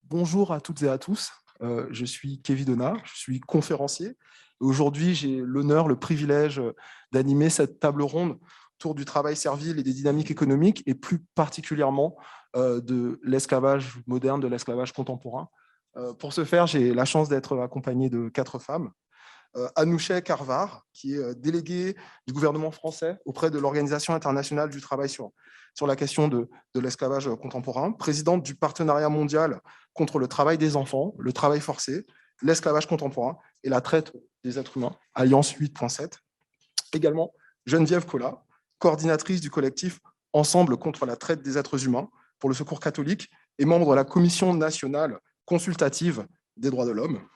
Bonjour à toutes et à tous. Je suis Kevin Donat, je suis conférencier. Aujourd'hui, j'ai l'honneur, le privilège d'animer cette table ronde autour du travail servile et des dynamiques économiques, et plus particulièrement de l'esclavage moderne, de l'esclavage contemporain. Pour ce faire, j'ai la chance d'être accompagné de 4 femmes. Anoucheh Karvar, qui est déléguée du gouvernement français auprès de l'Organisation internationale du travail sur la question de l'esclavage contemporain, présidente du partenariat mondial contre le travail des enfants, le travail forcé, l'esclavage contemporain et la traite des êtres humains, Alliance 8.7. Également, Geneviève Collat, coordinatrice du collectif Ensemble contre la traite des êtres humains pour le Secours catholique et membre de la Commission nationale consultative des droits de l'homme.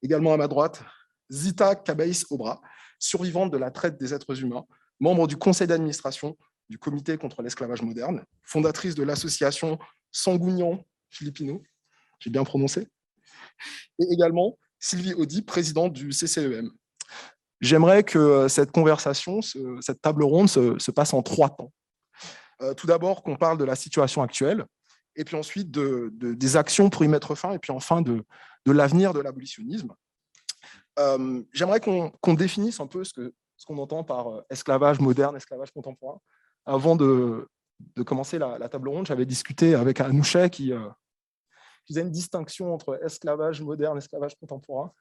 Également à ma droite, Zita Kabaïs-Obra, survivante de la traite des êtres humains, membre du conseil d'administration du Comité contre l'esclavage moderne, fondatrice de l'association Sangounian Filipino, j'ai bien prononcé, et également Sylvie Audy, présidente du CCEM. J'aimerais que cette conversation, cette table ronde se passe en 3 temps. Tout d'abord, qu'on parle de la situation actuelle, et puis ensuite des actions pour y mettre fin, et puis enfin de l'avenir de l'abolitionnisme. J'aimerais qu'on définisse un peu ce qu'on entend par esclavage moderne, esclavage contemporain. Avant de commencer la table ronde, j'avais discuté avec Anoucheh qui faisait une distinction entre esclavage moderne et esclavage contemporain.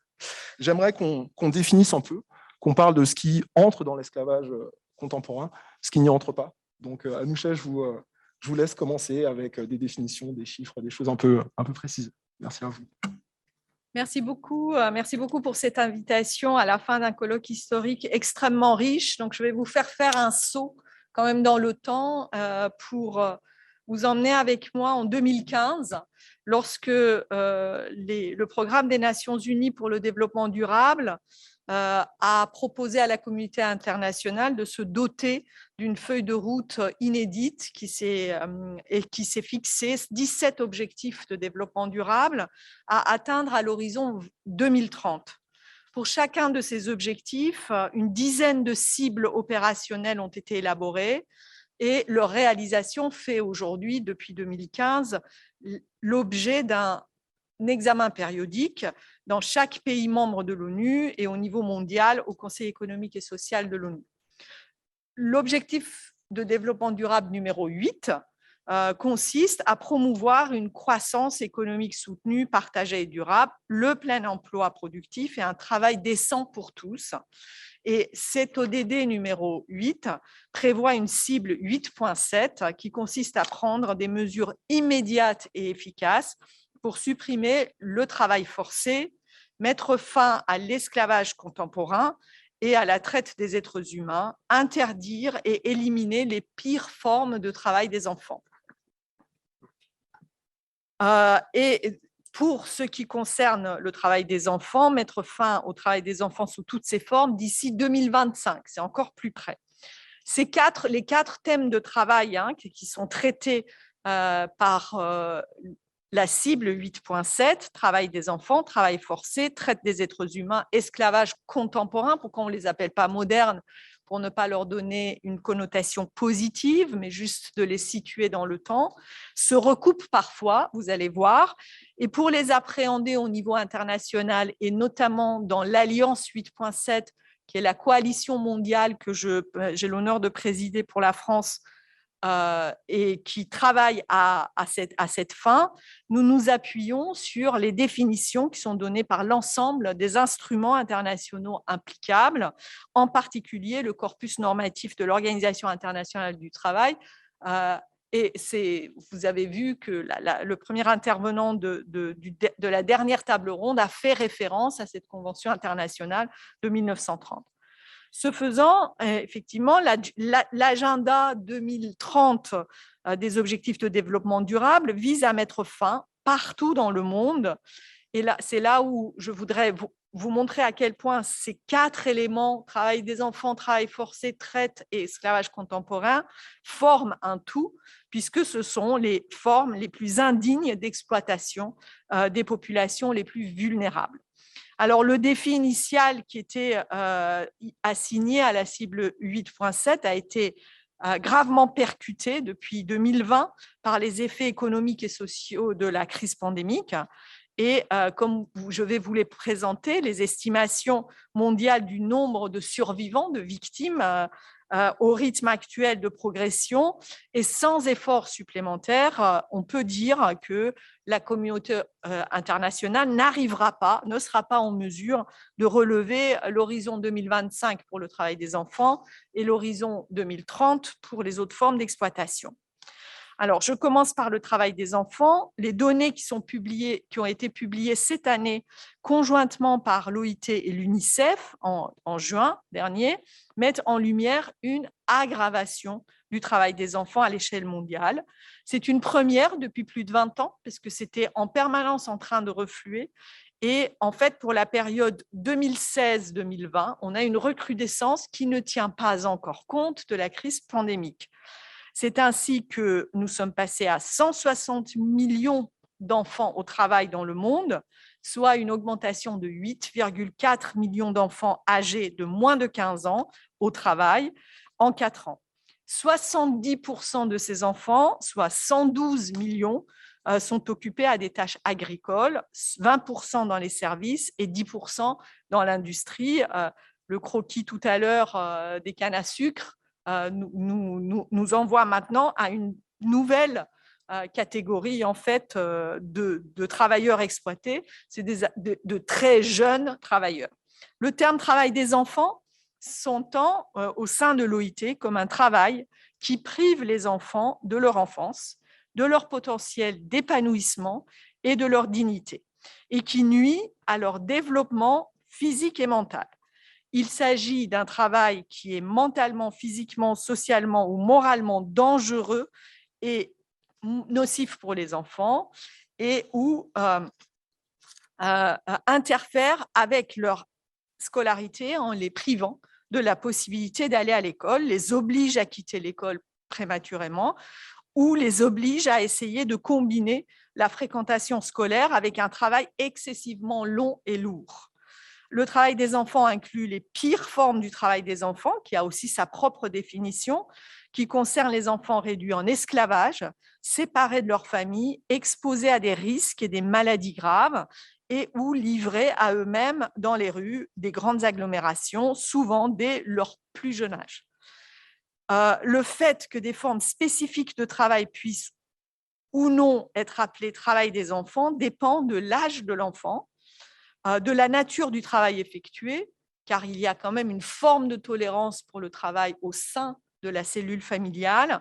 J'aimerais qu'on définisse un peu, qu'on parle de ce qui entre dans l'esclavage contemporain, ce qui n'y entre pas. Donc, Anoucheh, je vous laisse commencer avec des définitions, des chiffres, des choses un peu précises. Merci à vous. Merci beaucoup pour cette invitation à la fin d'un colloque historique extrêmement riche. Donc, je vais vous faire un saut quand même dans le temps pour vous emmener avec moi en 2015, lorsque le Programme des Nations Unies pour le développement durable a proposé à la communauté internationale de se doter d'une feuille de route inédite qui s'est fixé 17 objectifs de développement durable à atteindre à l'horizon 2030. Pour chacun de ces objectifs, une dizaine de cibles opérationnelles ont été élaborées et leur réalisation fait aujourd'hui, depuis 2015, l'objet d'un examen périodique dans chaque pays membre de l'ONU et au niveau mondial au Conseil économique et social de l'ONU. L'objectif de développement durable numéro 8 consiste à promouvoir une croissance économique soutenue, partagée et durable, le plein emploi productif et un travail décent pour tous. Et cet ODD numéro 8 prévoit une cible 8.7 qui consiste à prendre des mesures immédiates et efficaces pour supprimer le travail forcé, mettre fin à l'esclavage contemporain et à la traite des êtres humains, interdire et éliminer les pires formes de travail des enfants. Et pour ce qui concerne le travail des enfants, mettre fin au travail des enfants sous toutes ses formes d'ici 2025, c'est encore plus près. Les 4 thèmes de travail qui sont traités par la cible 8.7, travail des enfants, travail forcé, traite des êtres humains, esclavage contemporain, pourquoi on ne les appelle pas modernes, pour ne pas leur donner une connotation positive, mais juste de les situer dans le temps, se recoupent parfois, vous allez voir, et pour les appréhender au niveau international, et notamment dans l'Alliance 8.7, qui est la coalition mondiale que j'ai l'honneur de présider pour la France, et qui travaille à cette fin, nous nous appuyons sur les définitions qui sont données par l'ensemble des instruments internationaux implicables, en particulier le corpus normatif de l'Organisation internationale du travail. Et vous avez vu que le premier intervenant de la dernière table ronde a fait référence à cette convention internationale de 1930. Ce faisant, effectivement, l'agenda 2030 des objectifs de développement durable vise à mettre fin partout dans le monde. Et c'est là où je voudrais vous montrer à quel point ces 4 éléments, travail des enfants, travail forcé, traite et esclavage contemporain, forment un tout, puisque ce sont les formes les plus indignes d'exploitation des populations les plus vulnérables. Alors, le défi initial qui était assigné à la cible 8.7 a été gravement percuté depuis 2020 par les effets économiques et sociaux de la crise pandémique. Et comme je vais vous les présenter, les estimations mondiales du nombre de survivants, de victimes, au rythme actuel de progression et sans effort supplémentaire, on peut dire que la communauté internationale ne sera pas en mesure de relever l'horizon 2025 pour le travail des enfants et l'horizon 2030 pour les autres formes d'exploitation. Alors, je commence par le travail des enfants. Les données qui ont été publiées cette année conjointement par l'OIT et l'UNICEF en juin dernier mettent en lumière une aggravation du travail des enfants à l'échelle mondiale. C'est une première depuis plus de 20 ans, parce que c'était en permanence en train de refluer. Et en fait, pour la période 2016-2020, on a une recrudescence qui ne tient pas encore compte de la crise pandémique. C'est ainsi que nous sommes passés à 160 millions d'enfants au travail dans le monde, soit une augmentation de 8,4 millions d'enfants âgés de moins de 15 ans au travail en 4 ans. 70% de ces enfants, soit 112 millions, sont occupés à des tâches agricoles, 20% dans les services et 10% dans l'industrie. Le croquis tout à l'heure des cannes à sucre nous envoie maintenant à une nouvelle catégorie en fait, de travailleurs exploités, c'est de très jeunes travailleurs. Le terme travail des enfants s'entend au sein de l'OIT comme un travail qui prive les enfants de leur enfance, de leur potentiel d'épanouissement et de leur dignité, et qui nuit à leur développement physique et mental. Il s'agit d'un travail qui est mentalement, physiquement, socialement ou moralement dangereux et nocif pour les enfants et ou interfère avec leur scolarité en les privant de la possibilité d'aller à l'école, les oblige à quitter l'école prématurément ou les oblige à essayer de combiner la fréquentation scolaire avec un travail excessivement long et lourd. Le travail des enfants inclut les pires formes du travail des enfants, qui a aussi sa propre définition, qui concerne les enfants réduits en esclavage, séparés de leur famille, exposés à des risques et des maladies graves, et ou livrés à eux-mêmes dans les rues des grandes agglomérations, souvent dès leur plus jeune âge. Le fait que des formes spécifiques de travail puissent ou non être appelées travail des enfants dépend de l'âge de l'enfant, de la nature du travail effectué, car il y a quand même une forme de tolérance pour le travail au sein de la cellule familiale,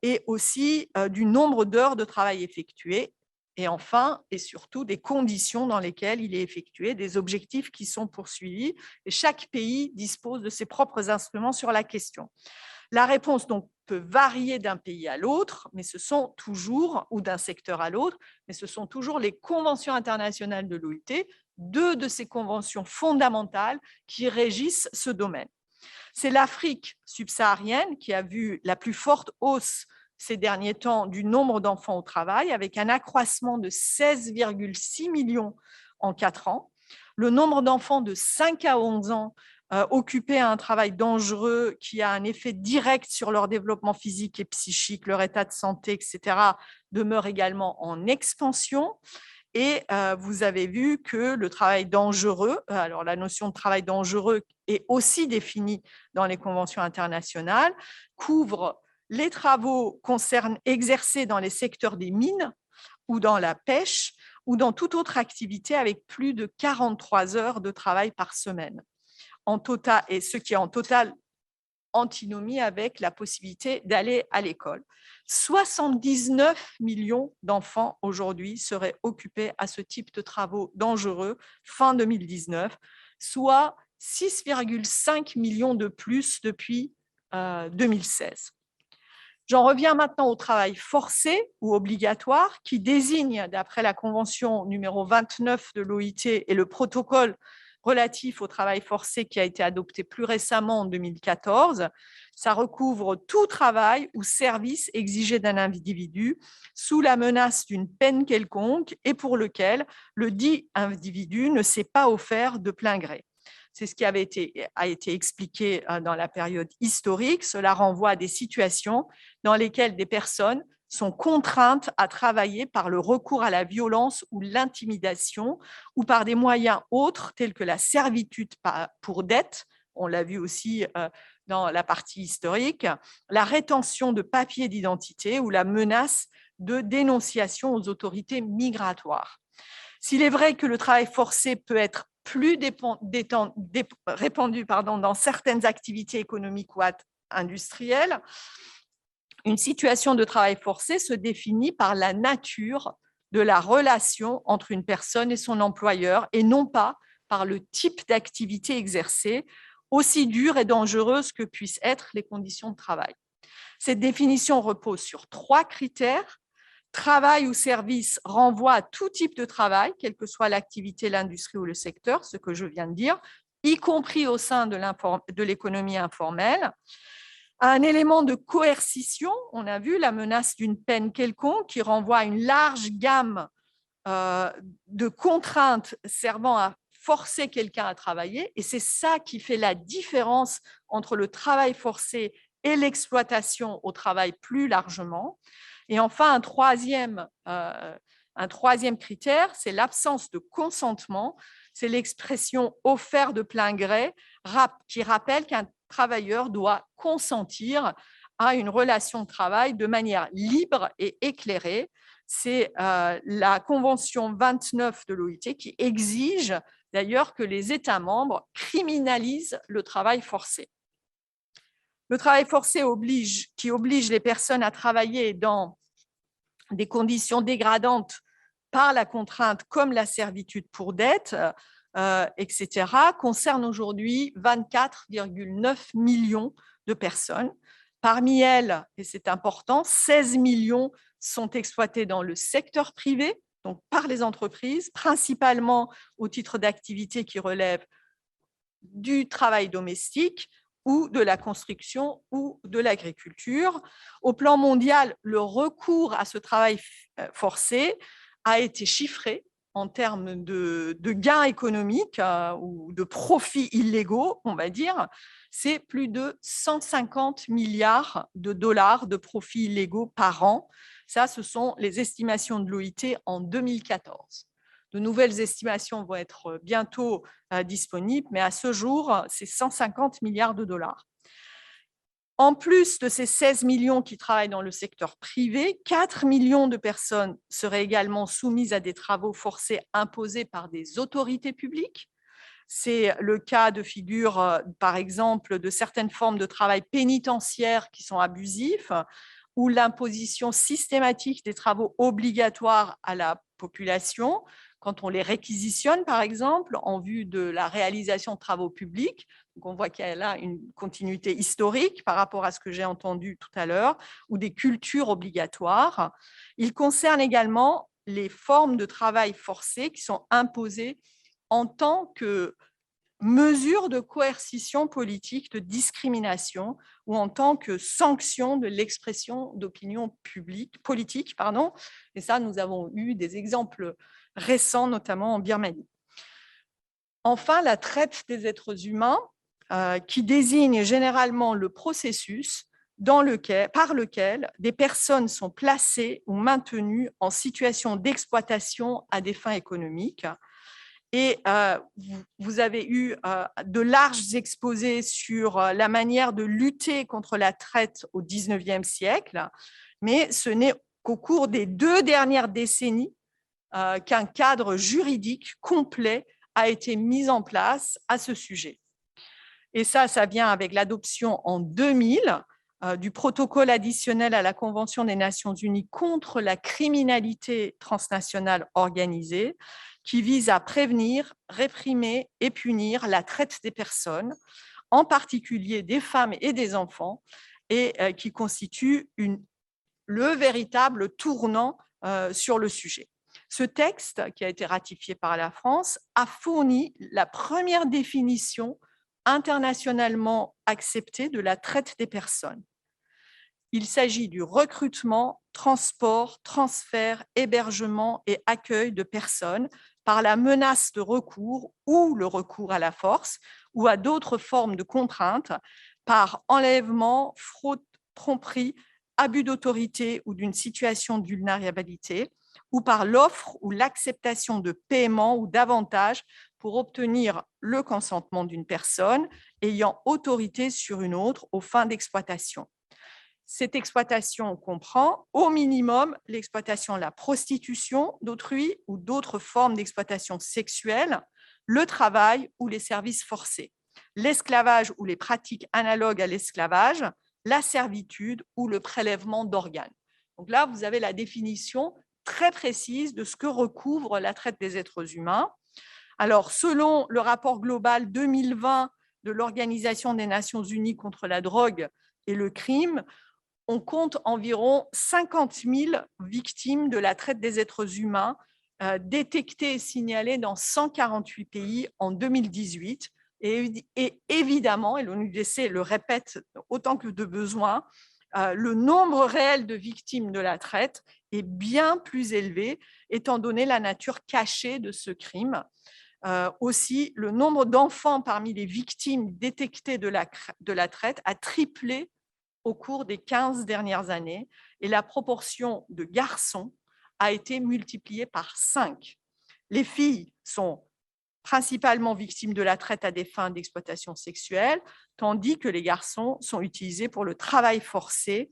et aussi du nombre d'heures de travail effectuées, et enfin, et surtout, des conditions dans lesquelles il est effectué, des objectifs qui sont poursuivis, et chaque pays dispose de ses propres instruments sur la question. La réponse donc peut varier d'un pays à l'autre, mais ce sont toujours, ou d'un secteur à l'autre, mais ce sont toujours les conventions internationales de l'OIT, deux de ces conventions fondamentales qui régissent ce domaine. C'est l'Afrique subsaharienne qui a vu la plus forte hausse ces derniers temps du nombre d'enfants au travail, avec un accroissement de 16,6 millions en 4 ans. Le nombre d'enfants de 5 à 11 ans occupés à un travail dangereux qui a un effet direct sur leur développement physique et psychique, leur état de santé, etc., demeure également en expansion. Et vous avez vu que le travail dangereux, alors la notion de travail dangereux est aussi définie dans les conventions internationales, couvre les travaux exercés dans les secteurs des mines ou dans la pêche ou dans toute autre activité avec plus de 43 heures de travail par semaine. En total, et ce qui est en totale antinomie avec la possibilité d'aller à l'école. 79 millions d'enfants aujourd'hui seraient occupés à ce type de travaux dangereux fin 2019, soit 6,5 millions de plus depuis 2016. J'en reviens maintenant au travail forcé ou obligatoire qui désigne, d'après la convention numéro 29 de l'OIT et le protocole relatif au travail forcé qui a été adopté plus récemment en 2014, ça recouvre tout travail ou service exigé d'un individu sous la menace d'une peine quelconque et pour lequel le dit individu ne s'est pas offert de plein gré. C'est ce qui a été expliqué dans la période historique. Cela renvoie à des situations dans lesquelles des personnes sont contraintes à travailler par le recours à la violence ou l'intimidation ou par des moyens autres tels que la servitude pour dette, on l'a vu aussi dans la partie historique, la rétention de papiers d'identité ou la menace de dénonciation aux autorités migratoires. S'il est vrai que le travail forcé peut être plus répandu dans certaines activités économiques ou industrielles, une situation de travail forcé se définit par la nature de la relation entre une personne et son employeur et non pas par le type d'activité exercée, aussi dure et dangereuse que puissent être les conditions de travail. Cette définition repose sur 3 critères. Travail ou service renvoie à tout type de travail, quelle que soit l'activité, l'industrie ou le secteur, ce que je viens de dire, y compris au sein de l'économie informelle. Un élément de coercition, on a vu la menace d'une peine quelconque qui renvoie à une large gamme de contraintes servant à forcer quelqu'un à travailler. Et c'est ça qui fait la différence entre le travail forcé et l'exploitation au travail plus largement. Et enfin, un troisième critère, c'est l'absence de consentement. C'est l'expression « offert de plein gré » qui rappelle qu'un travailleur doit consentir à une relation de travail de manière libre et éclairée. C'est la Convention 29 de l'OIT qui exige d'ailleurs que les États membres criminalisent le travail forcé. Le travail forcé qui oblige les personnes à travailler dans des conditions dégradantes par la contrainte, comme la servitude pour dette, etc., concerne aujourd'hui 24,9 millions de personnes. Parmi elles, et c'est important, 16 millions sont exploitées dans le secteur privé, donc par les entreprises, principalement au titre d'activités qui relèvent du travail domestique ou de la construction ou de l'agriculture. Au plan mondial, le recours à ce travail forcé a été chiffré en termes de gains économiques ou de profits illégaux, on va dire. C'est plus de 150 milliards de dollars de profits illégaux par an. Ça, ce sont les estimations de l'OIT en 2014. De nouvelles estimations vont être bientôt disponibles, mais à ce jour, c'est 150 milliards de dollars. En plus de ces 16 millions qui travaillent dans le secteur privé, 4 millions de personnes seraient également soumises à des travaux forcés imposés par des autorités publiques. C'est le cas de figure, par exemple, de certaines formes de travail pénitentiaire qui sont abusifs, ou l'imposition systématique des travaux obligatoires à la population, quand on les réquisitionne, par exemple, en vue de la réalisation de travaux publics. Donc, on voit qu'il y a là une continuité historique par rapport à ce que j'ai entendu tout à l'heure, ou des cultures obligatoires. Il concerne également les formes de travail forcé qui sont imposées en tant que mesure de coercition politique, de discrimination, ou en tant que sanction de l'expression d'opinion politique. Et ça, nous avons eu des exemples récents, notamment en Birmanie. Enfin, la traite des êtres humains, qui désigne généralement le processus par lequel des personnes sont placées ou maintenues en situation d'exploitation à des fins économiques. Et vous avez eu de larges exposés sur la manière de lutter contre la traite au XIXe siècle, mais ce n'est qu'au cours des 2 dernières décennies qu'un cadre juridique complet a été mis en place à ce sujet. Et ça vient avec l'adoption en 2000 du protocole additionnel à la Convention des Nations Unies contre la criminalité transnationale organisée, qui vise à prévenir, réprimer et punir la traite des personnes, en particulier des femmes et des enfants, et qui constitue le véritable tournant sur le sujet. Ce texte, qui a été ratifié par la France, a fourni la première définition internationalement acceptée de la traite des personnes. Il s'agit du recrutement, transport, transfert, hébergement et accueil de personnes par la menace de recours ou le recours à la force, ou à d'autres formes de contraintes par enlèvement, fraude, tromperie, abus d'autorité ou d'une situation de vulnérabilité, ou par l'offre ou l'acceptation de paiement ou d'avantages pour obtenir le consentement d'une personne ayant autorité sur une autre aux fins d'exploitation. Cette exploitation comprend au minimum l'exploitation de la prostitution d'autrui ou d'autres formes d'exploitation sexuelle, le travail ou les services forcés, l'esclavage ou les pratiques analogues à l'esclavage, la servitude ou le prélèvement d'organes. Donc là, vous avez la définition très précise de ce que recouvre la traite des êtres humains. Alors, selon le rapport global 2020 de l'Organisation des Nations Unies contre la drogue et le crime, on compte environ 50 000 victimes de la traite des êtres humains détectées et signalées dans 148 pays en 2018. Et évidemment, et l'ONUDC le répète autant que de besoin, le nombre réel de victimes de la traite est bien plus élevé, étant donné la nature cachée de ce crime. Aussi, le nombre d'enfants parmi les victimes détectées de la traite a triplé au cours des 15 dernières années et la proportion de garçons a été multipliée par 5. Les filles sont principalement victimes de la traite à des fins d'exploitation sexuelle, tandis que les garçons sont utilisés pour le travail forcé.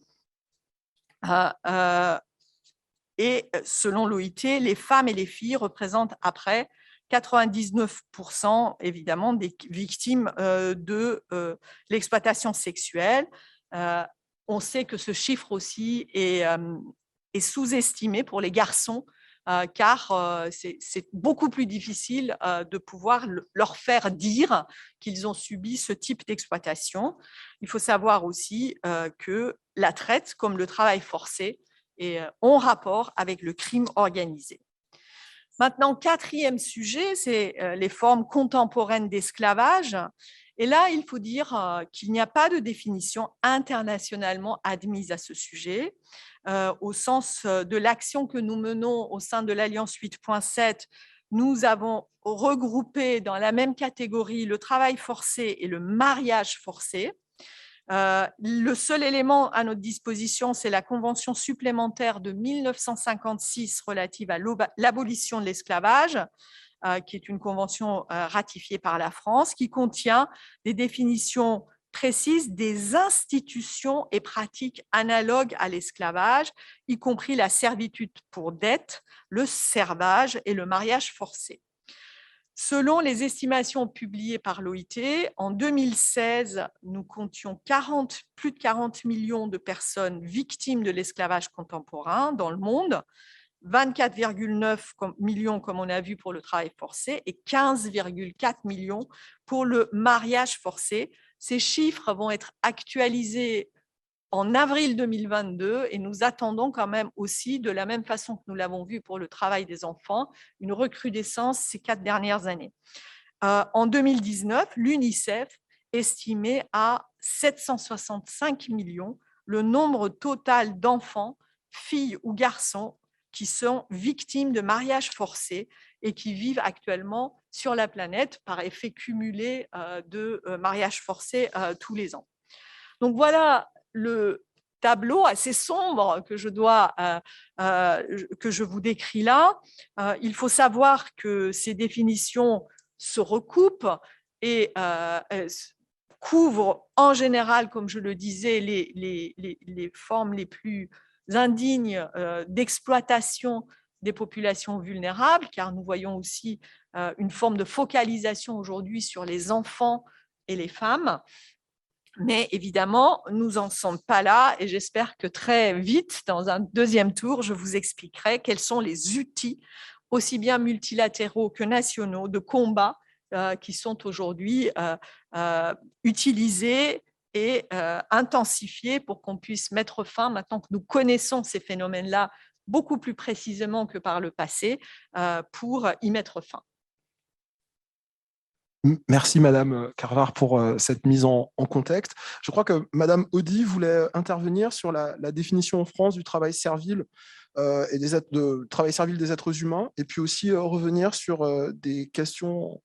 Et selon l'OIT, les femmes et les filles représentent après 99% évidemment des victimes de l'exploitation sexuelle. On sait que ce chiffre aussi est sous-estimé pour les garçons, car c'est beaucoup plus difficile de pouvoir leur faire dire qu'ils ont subi ce type d'exploitation. Il faut savoir aussi que la traite, comme le travail forcé, est en rapport avec le crime organisé. Maintenant, quatrième sujet, c'est les formes contemporaines d'esclavage. Et là, il faut dire qu'il n'y a pas de définition internationalement admise à ce sujet. Au sens de l'action que nous menons au sein de l'Alliance 8.7, nous avons regroupé dans la même catégorie le travail forcé et le mariage forcé. Le seul élément à notre disposition, c'est la convention supplémentaire de 1956 relative à l'abolition de l'esclavage, qui est une convention ratifiée par la France, qui contient des définitions précises des institutions et pratiques analogues à l'esclavage, y compris la servitude pour dette, le servage et le mariage forcé. Selon les estimations publiées par l'OIT, en 2016, nous comptions plus de 40 millions de personnes victimes de l'esclavage contemporain dans le monde, 24,9 millions, comme on a vu, pour le travail forcé et 15,4 millions pour le mariage forcé. Ces chiffres vont être actualisés en avril 2022 et nous attendons quand même aussi, de la même façon que nous l'avons vu pour le travail des enfants, une recrudescence ces 4 dernières années. En 2019, l'UNICEF estimait à 765 millions le nombre total d'enfants, filles ou garçons, qui sont victimes de mariage forcé et qui vivent actuellement sur la planète par effet cumulé de mariage forcé tous les ans. Donc voilà le tableau assez sombre que je vous décris là. Il faut savoir que ces définitions se recoupent et couvrent en général, comme je le disais, les formes les plus indignes d'exploitation des populations vulnérables, car nous voyons aussi une forme de focalisation aujourd'hui sur les enfants et les femmes. Mais évidemment, nous n'en sommes pas là et j'espère que très vite, dans un deuxième tour, je vous expliquerai quels sont les outils, aussi bien multilatéraux que nationaux, de combat qui sont aujourd'hui utilisés et intensifiés pour qu'on puisse mettre fin, maintenant que nous connaissons ces phénomènes-là beaucoup plus précisément que par le passé, pour y mettre fin. Merci Madame Carvar pour cette mise en contexte. Je crois que Madame Audy voulait intervenir sur la définition en France du travail servile et travail servile des êtres humains, et puis aussi revenir sur des questions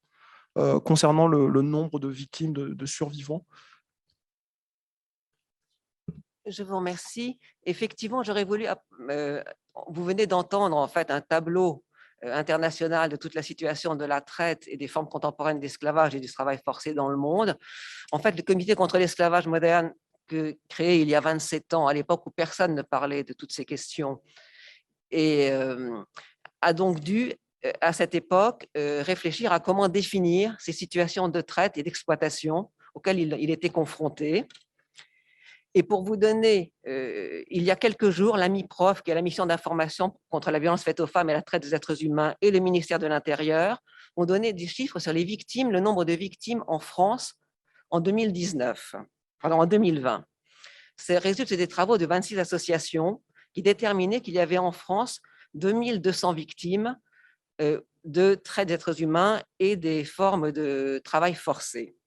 concernant le nombre de victimes, de survivants? Je vous remercie. Effectivement, j'aurais voulu. Vous venez d'entendre en fait un tableau international de toute la situation de la traite et des formes contemporaines d'esclavage et du travail forcé dans le monde. En fait, le Comité contre l'esclavage moderne, créé il y a 27 ans, à l'époque où personne ne parlait de toutes ces questions, et a donc dû, à cette époque, réfléchir à comment définir ces situations de traite et d'exploitation auxquelles il était confronté. Et pour vous donner, il y a quelques jours, la MIPROF, qui est la mission d'information contre la violence faite aux femmes et la traite des êtres humains, et le ministère de l'Intérieur, ont donné des chiffres sur les victimes, le nombre de victimes en France en 2019, pardon, en 2020. Ces résultent des travaux de 26 associations qui déterminaient qu'il y avait en France 2200 victimes de traite des êtres humains et des formes de travail forcé.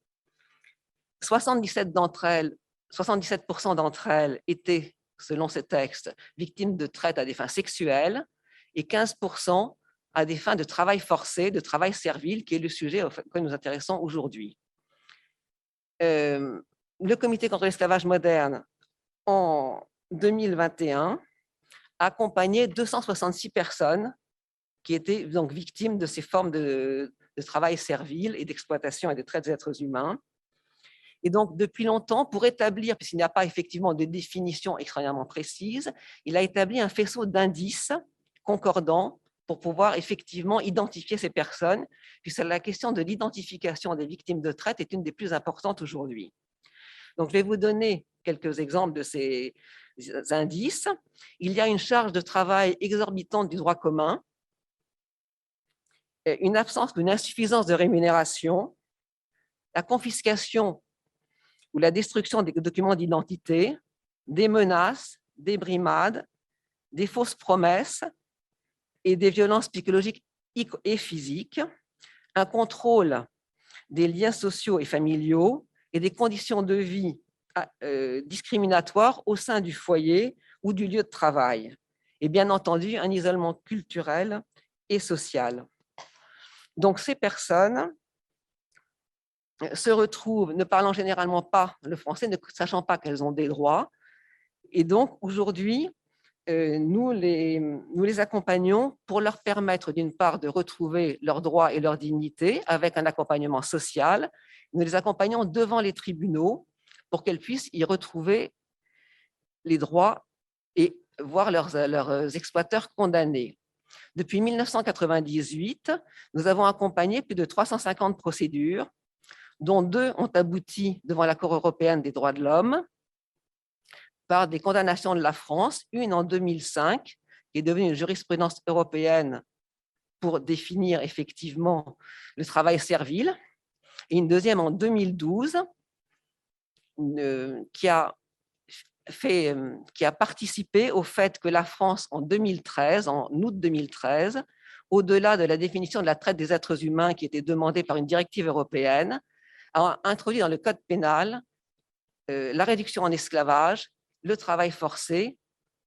77% d'entre elles étaient, selon ces textes, victimes de traite à des fins sexuelles et 15% à des fins de travail forcé, de travail servile, qui est le sujet auquel nous intéressons aujourd'hui. Le Comité contre l'esclavage moderne, en 2021, a accompagné 266 personnes qui étaient donc victimes de ces formes de travail servile et d'exploitation et de traite des êtres humains. Et donc, depuis longtemps, pour établir, puisqu'il n'y a pas effectivement de définition extrêmement précise, il a établi un faisceau d'indices concordants pour pouvoir effectivement identifier ces personnes, puisque la question de l'identification des victimes de traite est une des plus importantes aujourd'hui. Donc, je vais vous donner quelques exemples de ces indices. Il y a une charge de travail exorbitante du droit commun, une absence ou une insuffisance de rémunération, la confiscation ou la destruction des documents d'identité, des menaces, des brimades, des fausses promesses et des violences psychologiques et physiques, un contrôle des liens sociaux et familiaux et des conditions de vie discriminatoires au sein du foyer ou du lieu de travail, et bien entendu un isolement culturel et social. Donc ces personnes se retrouvent ne parlant généralement pas le français, ne sachant pas qu'elles ont des droits. Et donc, aujourd'hui, nous les accompagnons pour leur permettre, d'une part, de retrouver leurs droits et leur dignité avec un accompagnement social. Nous les accompagnons devant les tribunaux pour qu'elles puissent y retrouver les droits et voir leurs exploiteurs condamnés. Depuis 1998, nous avons accompagné plus de 350 procédures, dont 2 ont abouti devant la Cour européenne des droits de l'homme par des condamnations de la France, une en 2005, qui est devenue une jurisprudence européenne pour définir effectivement le travail servile, et une deuxième en 2012, qui a participé au fait que la France, en août 2013, au-delà de la définition de la traite des êtres humains qui était demandée par une directive européenne, a introduit dans le code pénal la réduction en esclavage, le travail forcé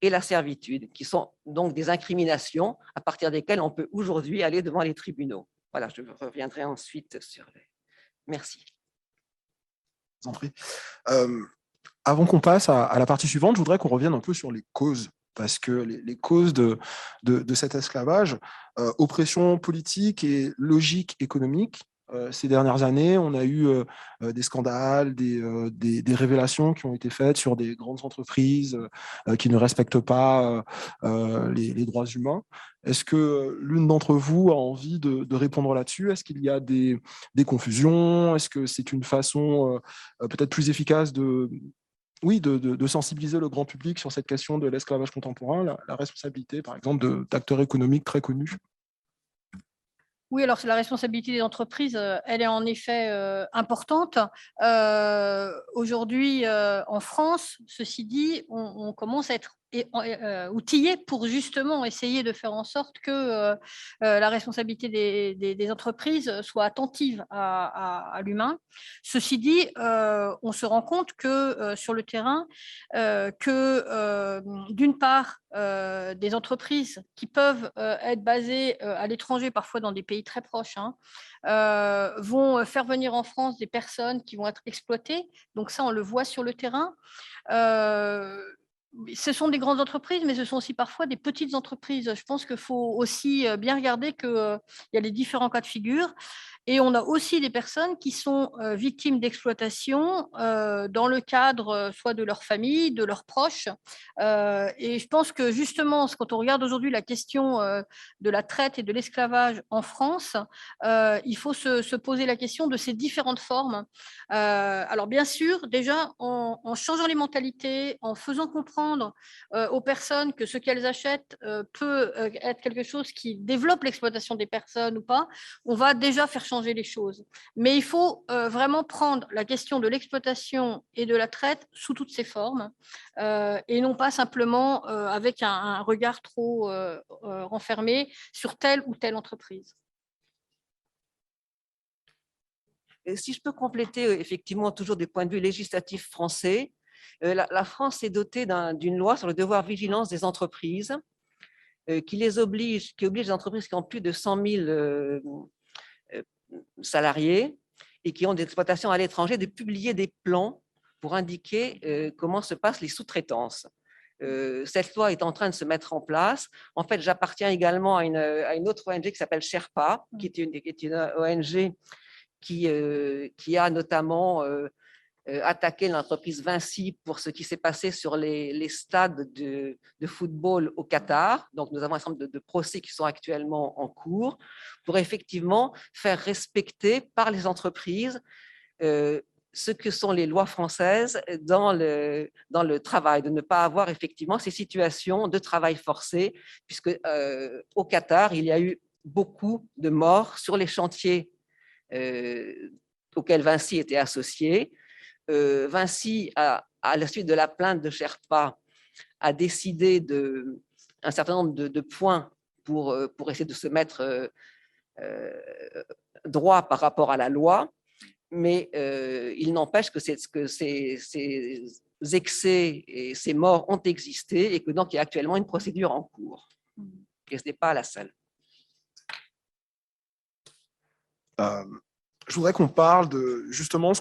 et la servitude, qui sont donc des incriminations à partir desquelles on peut aujourd'hui aller devant les tribunaux. Voilà, je reviendrai ensuite sur les... Merci. Je vous en prie. Avant qu'on passe à la partie suivante, je voudrais qu'on revienne un peu sur les causes, parce que les causes de cet esclavage, oppression politique et logique économique. Ces dernières années, on a eu des scandales, des révélations qui ont été faites sur des grandes entreprises qui ne respectent pas les droits humains. Est-ce que l'une d'entre vous a envie de répondre là-dessus? Est-ce qu'il y a des confusions? Est-ce que c'est une façon peut-être plus efficace de sensibiliser le grand public sur cette question de l'esclavage contemporain, la responsabilité, par exemple, d'acteurs économiques très connus? Oui, alors c'est la responsabilité des entreprises, elle est en effet importante. Aujourd'hui, en France, ceci dit, on commence à être outillés pour justement essayer de faire en sorte que la responsabilité des entreprises soit attentive à l'humain. Ceci dit, on se rend compte que sur le terrain, d'une part, des entreprises qui peuvent être basées à l'étranger, parfois dans des pays très proches, hein, vont faire venir en France des personnes qui vont être exploitées. Donc ça, on le voit sur le terrain. Ce sont des grandes entreprises, mais ce sont aussi parfois des petites entreprises. Je pense qu'il faut aussi bien regarder qu'il y a les différents cas de figure. Et on a aussi des personnes qui sont victimes d'exploitation dans le cadre soit de leur famille, de leurs proches. Et je pense que justement, quand on regarde aujourd'hui la question de la traite et de l'esclavage en France, il faut se poser la question de ces différentes formes. Alors bien sûr, déjà, en changeant les mentalités, en faisant comprendre aux personnes que ce qu'elles achètent peut être quelque chose qui développe l'exploitation des personnes ou pas, on va déjà faire changer les choses. Mais il faut vraiment prendre la question de l'exploitation et de la traite sous toutes ses formes et non pas simplement avec un regard trop renfermé sur telle ou telle entreprise. Et si je peux compléter, effectivement, toujours du point de vue législatif français, la France est dotée d'une loi sur le devoir de vigilance des entreprises qui oblige les entreprises qui ont plus de 100 000 salariés et qui ont des exploitations à l'étranger de publier des plans pour indiquer comment se passent les sous-traitances. Cette loi est en train de se mettre en place. En fait, j'appartiens également à une autre ONG qui s'appelle Sherpa, qui est une ONG qui a notamment attaqué l'entreprise Vinci pour ce qui s'est passé sur les stades de football au Qatar. Donc, nous avons un certain nombre de procès qui sont actuellement en cours pour effectivement faire respecter par les entreprises ce que sont les lois françaises dans le travail, de ne pas avoir effectivement ces situations de travail forcé, puisque au Qatar, il y a eu beaucoup de morts sur les chantiers auxquels Vinci était associé. Vinci, à la suite de la plainte de Sherpa, a décidé un certain nombre de points pour essayer de se mettre droit par rapport à la loi, mais il n'empêche que ces excès et ces morts ont existé et que donc il y a actuellement une procédure en cours. Et ce n'est pas la seule. Je voudrais qu'on parle de justement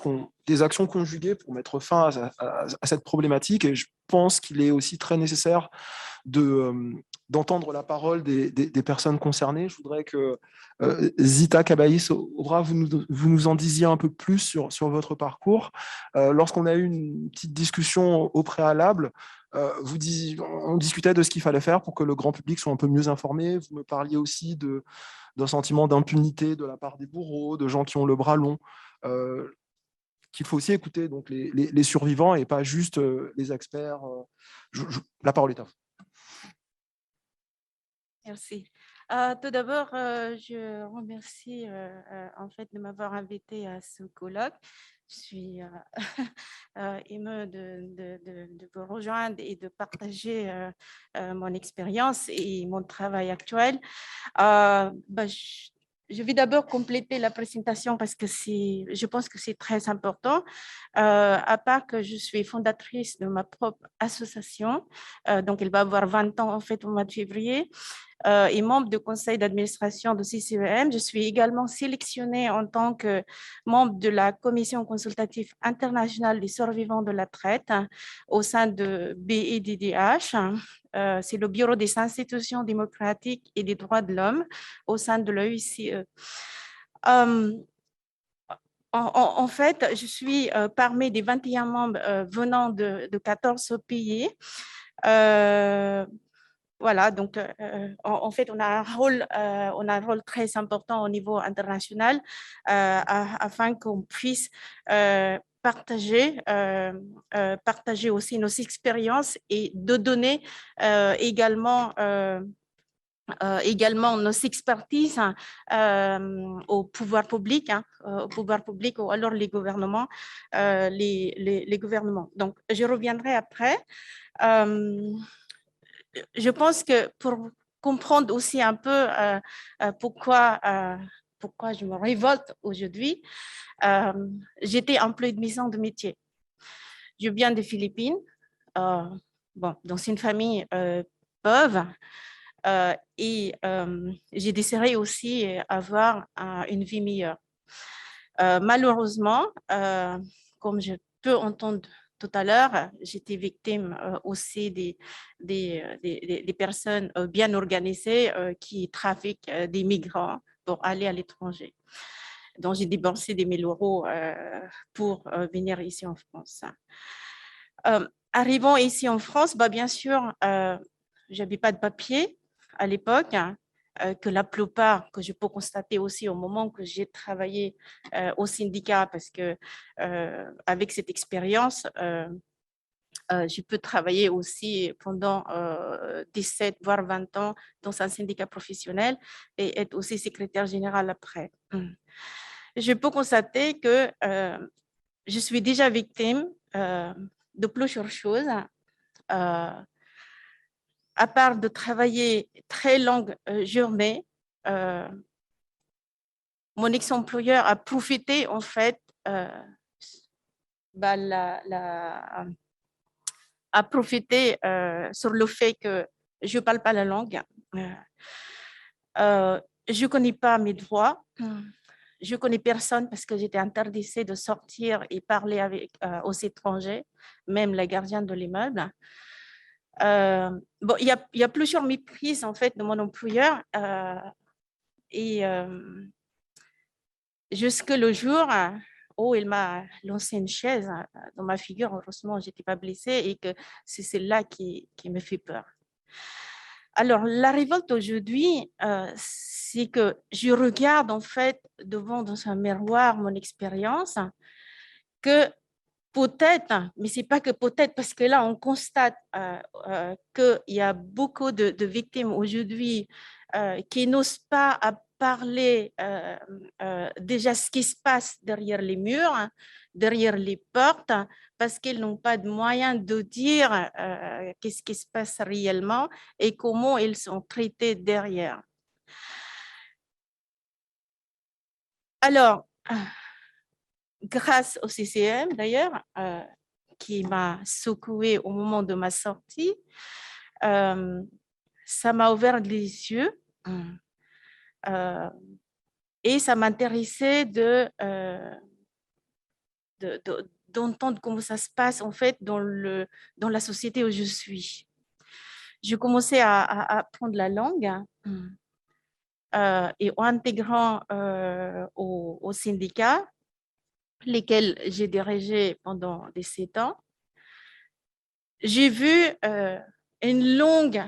des actions conjuguées pour mettre fin à cette problématique. Et je pense qu'il est aussi très nécessaire d'entendre la parole des personnes concernées. Je voudrais que Zita Kabaïs-Obra, vous nous en disiez un peu plus sur votre parcours. Lorsqu'on a eu une petite discussion au préalable, on discutait de ce qu'il fallait faire pour que le grand public soit un peu mieux informé. Vous me parliez aussi d'un sentiment d'impunité de la part des bourreaux, de gens qui ont le bras long, qu'il faut aussi écouter donc les survivants et pas juste les experts. La parole est à vous. Merci. Tout d'abord, je remercie en fait de m'avoir invité à ce colloque. Je suis émue de vous rejoindre et de partager mon expérience et mon travail actuel. Je vais d'abord compléter la présentation parce que je pense que c'est très important. À part que je suis fondatrice de ma propre association, donc elle va avoir 20 ans en fait au mois de février, et membre du conseil d'administration de CCEM. Je suis également sélectionnée en tant que membre de la commission consultative internationale des survivants de la traite au sein de BIDDH. C'est le Bureau des institutions démocratiques et des droits de l'homme au sein de l'OICE. En fait, je suis parmi des 21 membres venant de 14 pays. Voilà, donc en fait, on a un rôle très important au niveau international afin qu'on puisse partager aussi nos expériences et de donner également nos expertises au pouvoir public, ou alors les gouvernements, les gouvernements. Donc, je reviendrai après. je pense que pour comprendre aussi un peu pourquoi je me révolte aujourd'hui, j'étais employée de maison de métier. Je viens des Philippines, dans une famille pauvre, et j'ai désiré aussi avoir une vie meilleure. Malheureusement, comme je peux entendre tout à l'heure, j'étais victime aussi des personnes bien organisées qui trafiquent des migrants pour aller à l'étranger. Donc, j'ai dépensé des 1000 euros pour venir ici en France. Arrivant ici en France, bien sûr, je n'avais pas de papier à l'époque, que la plupart, que je peux constater aussi au moment que j'ai travaillé au syndicat, parce que avec cette expérience, je peux travailler aussi pendant 17, voire 20 ans dans un syndicat professionnel et être aussi secrétaire général après. Je peux constater que je suis déjà victime de plusieurs choses. À part de travailler très longues journées, mon ex-employeur a profité en fait, a profité sur le fait que je ne parle pas la langue. Je ne connais pas mes droits. Je ne connais personne parce que j'étais interdite de sortir et parler avec, aux étrangers, même les gardiens de l'immeuble. Il y a plusieurs méprises en fait de mon employeur et jusque le jour où il m'a lancé une chaise dans ma figure. Heureusement, je n'étais pas blessée et que c'est celle-là qui me fait peur. Alors, la révolte aujourd'hui, c'est que je regarde en fait devant dans un miroir mon expérience que peut-être, mais ce n'est pas que peut-être, parce que là, on constate qu'il y a beaucoup de victimes aujourd'hui qui n'osent pas parler déjà ce qui se passe derrière les murs, derrière les portes, parce qu'ils n'ont pas de moyens de dire qu'est-ce qui se passe réellement et comment ils sont traités derrière. Alors, grâce au CCM d'ailleurs, qui m'a secouée au moment de ma sortie, ça m'a ouvert les yeux et ça m'intéressait d'entendre comment ça se passe en fait dans la société où je suis. Je commençais à apprendre la langue et en intégrant au syndicat, lesquels j'ai dirigé pendant des 7 ans, j'ai vu une longue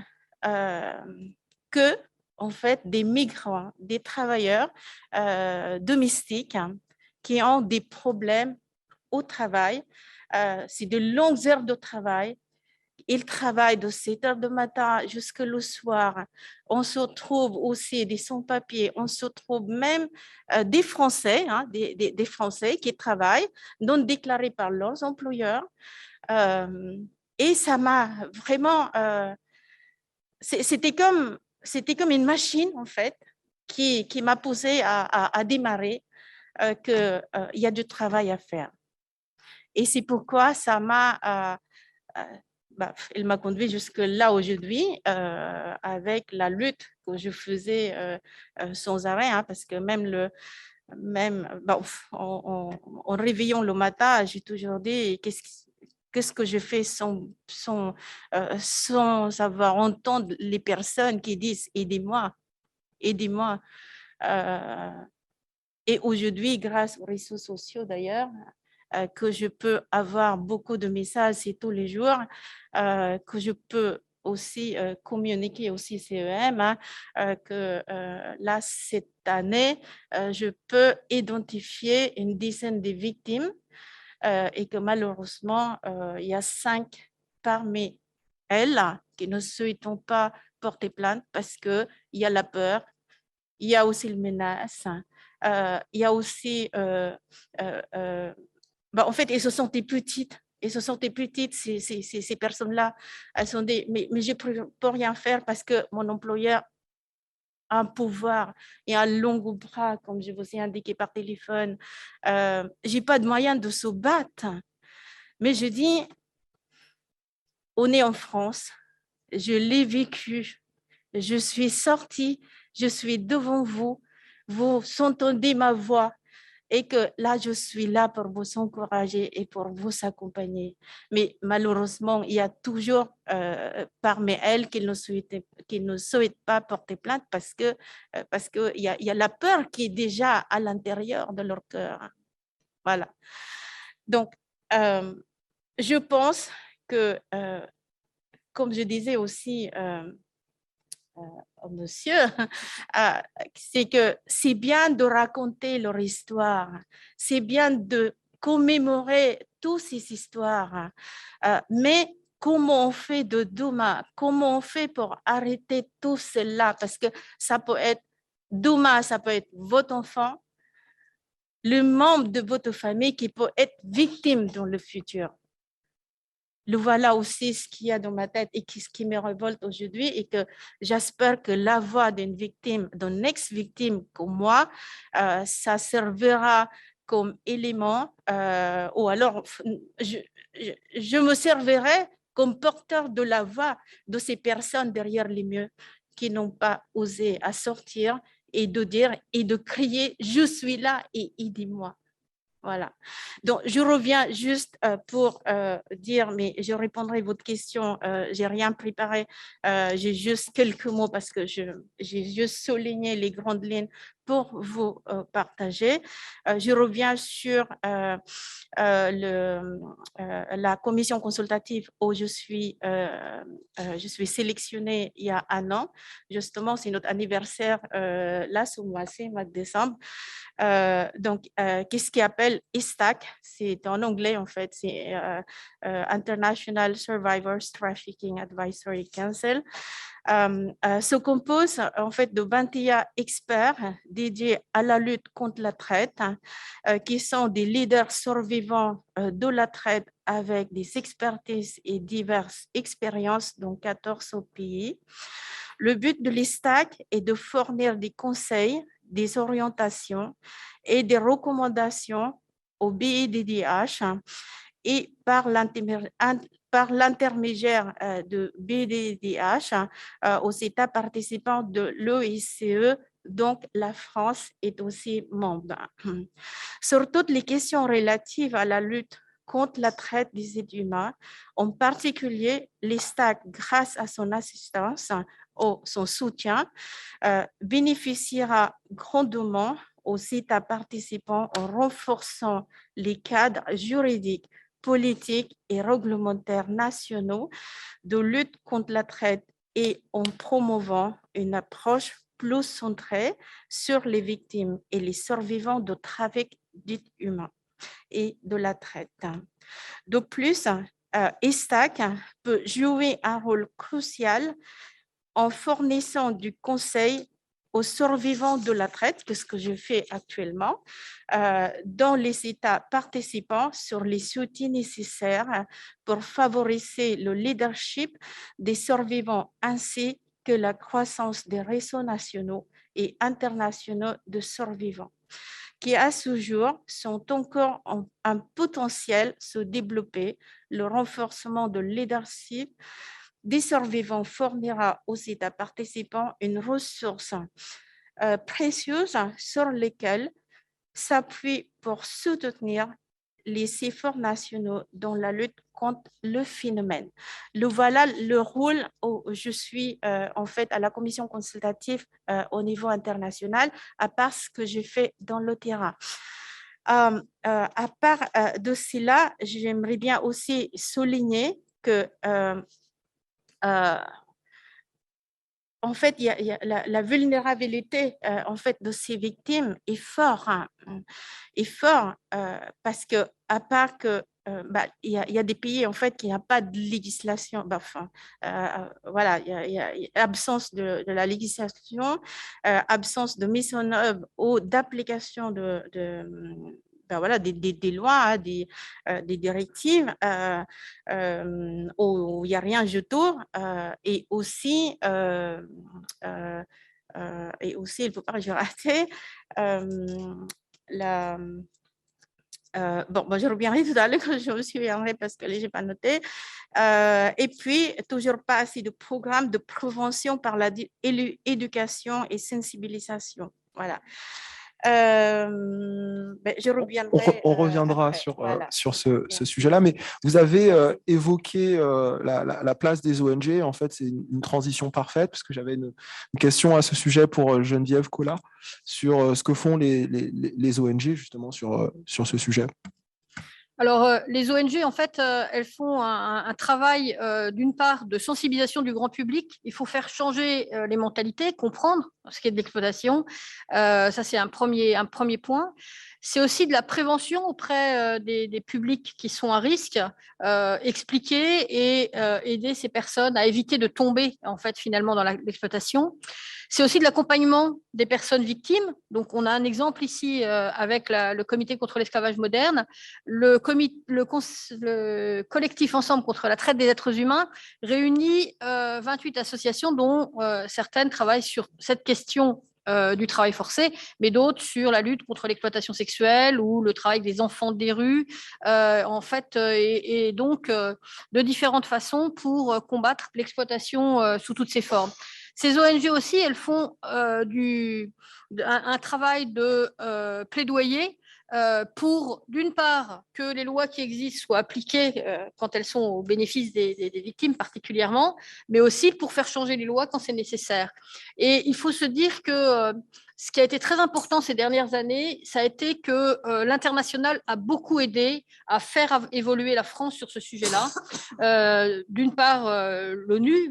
queue en fait des migrants, des travailleurs domestiques qui ont des problèmes au travail. C'est de longues heures de travail. Ils travaillent de 7 heures du matin jusqu'au soir. On se trouve aussi des sans-papiers, on se trouve même des Français, des Français qui travaillent, non déclarés par leurs employeurs. Et ça m'a vraiment... c'était comme une machine, en fait, qui m'a poussé à démarrer qu'il y a du travail à faire. Et c'est pourquoi ça m'a... il m'a conduit jusque là aujourd'hui avec la lutte que je faisais sans arrêt, parce que même en réveillant le matin, j'ai toujours dit qu'est-ce que je fais sans avoir entendre les personnes qui disent aidez-moi, aidez-moi. Et aujourd'hui, grâce aux réseaux sociaux d'ailleurs, que je peux avoir beaucoup de messages tous les jours, que je peux aussi communiquer aussi CEM, que là, cette année, je peux identifier une dizaine de victimes et que malheureusement, il y a 5 parmi elles qui ne souhaitent pas porter plainte parce qu'il y a la peur, il y a aussi le menace, il y a aussi... en fait, elles se sentaient petites Elles se sentaient petites, ces personnes-là. Elles sont mais je ne peux rien faire parce que mon employeur a un pouvoir et un long bras, comme je vous ai indiqué par téléphone. Je n'ai pas de moyen de se battre. Mais je dis, on est en France, je l'ai vécu, je suis sortie, je suis devant vous, vous entendez ma voix et que là, je suis là pour vous encourager et pour vous accompagner. Mais malheureusement, il y a toujours parmi elles qui ne souhaitent pas porter plainte parce qu'il y a la peur qui est déjà à l'intérieur de leur cœur. Voilà. Donc, je pense que, comme je disais aussi, monsieur, c'est que c'est bien de raconter leur histoire, c'est bien de commémorer toutes ces histoires, mais comment on fait de demain, comment on fait pour arrêter tout cela, parce que ça peut être demain, ça peut être votre enfant, le membre de votre famille qui peut être victime dans le futur. Le voilà aussi ce qu'il y a dans ma tête et ce qui me révolte aujourd'hui, et que j'espère que la voix d'une victime, d'une ex-victime comme moi, ça servira comme élément, ou alors je me servirai comme porteur de la voix de ces personnes derrière les murs qui n'ont pas osé à sortir et de dire et de crier « Je suis là et aidez-moi ». Voilà. Donc, je reviens juste pour dire, mais je répondrai à votre question. Je n'ai rien préparé. J'ai juste quelques mots parce que j'ai juste souligné les grandes lignes pour vous partager. Je reviens sur la commission consultative où je suis sélectionnée il y a un an. Justement, c'est notre anniversaire là, ce mois-ci, mois de décembre. Donc, qu'est-ce qu'il appelle ISTAC? C'est en anglais, en fait, c'est International Survivors Trafficking Advisory Council. Se compose en fait de 21 experts dédiés à la lutte contre la traite, qui sont des leaders survivants de la traite avec des expertises et diverses expériences dans 14 pays. Le but de l'ISTAC est de fournir des conseils, des orientations et des recommandations au BIDDH et par l'intermédiaire de BIDDH aux États participants de l'OICE, donc la France est aussi membre. Sur toutes les questions relatives à la lutte contre la traite des êtres humains, en particulier l'ISTAC, grâce à son assistance, son soutien, bénéficiera grandement aux États participants en renforçant les cadres juridiques, politiques et réglementaires nationaux de lutte contre la traite et en promouvant une approche plus centrée sur les victimes et les survivants de trafic d'êtres humains et de la traite. De plus, ISTAC peut jouer un rôle crucial en fournissant du conseil aux survivants de la traite, que ce que je fais actuellement, dans les États participants sur les outils nécessaires pour favoriser le leadership des survivants ainsi que la croissance des réseaux nationaux et internationaux de survivants, qui à ce jour sont encore en un potentiel se développer. Le renforcement de leadership des survivants fournira aux États participants une ressource précieuse sur lesquelles s'appuient pour soutenir les efforts nationaux dans la lutte contre le phénomène. Voilà le rôle où je suis en fait à la commission consultative au niveau international, à part ce que j'ai fait dans le terrain. À part de cela, j'aimerais bien aussi souligner que en fait, il y a la vulnérabilité en fait, de ces victimes est fort, parce que à part que il y a des pays en fait qui n'ont pas de législation, voilà, il y a absence de la législation, absence de mise en œuvre ou d'application voilà, des lois, des directives où il n'y a rien du tout. Et aussi, il ne faut pas que je rate bon, je reviendrai tout à l'heure quand je me souviendrai parce que je n'ai pas noté. Et puis, toujours pas assez de programmes de prévention par l'éducation et sensibilisation. Voilà. Je reviendrai. On reviendra après. sur, Voilà. sur ce sujet-là, mais vous avez évoqué la place des ONG. En fait, c'est une transition parfaite, parce que j'avais une question à ce sujet pour Geneviève Collat sur ce que font les ONG, justement, sur ce sujet. Alors, les ONG, en fait, elles font un travail, d'une part, de sensibilisation du grand public. Il faut faire changer les mentalités, comprendre ce qu'est de l'exploitation. Ça, c'est un premier point. C'est aussi de la prévention auprès des publics qui sont à risque, expliquer et aider ces personnes à éviter de tomber, en fait, finalement, dans l'exploitation. C'est aussi de l'accompagnement des personnes victimes. Donc, on a un exemple ici avec le Comité contre l'esclavage moderne. Le collectif Ensemble contre la traite des êtres humains réunit 28 associations dont certaines travaillent sur cette question du travail forcé, mais d'autres sur la lutte contre l'exploitation sexuelle ou le travail des enfants des rues, en fait, et donc de différentes façons pour combattre l'exploitation sous toutes ses formes. Ces ONG aussi, elles font un travail de plaidoyer pour, d'une part, que les lois qui existent soient appliquées quand elles sont au bénéfice des victimes particulièrement, mais aussi pour faire changer les lois quand c'est nécessaire. Et il faut se dire que ce qui a été très important ces dernières années, ça a été que l'international a beaucoup aidé à faire évoluer la France sur ce sujet-là. D'une part, l'ONU,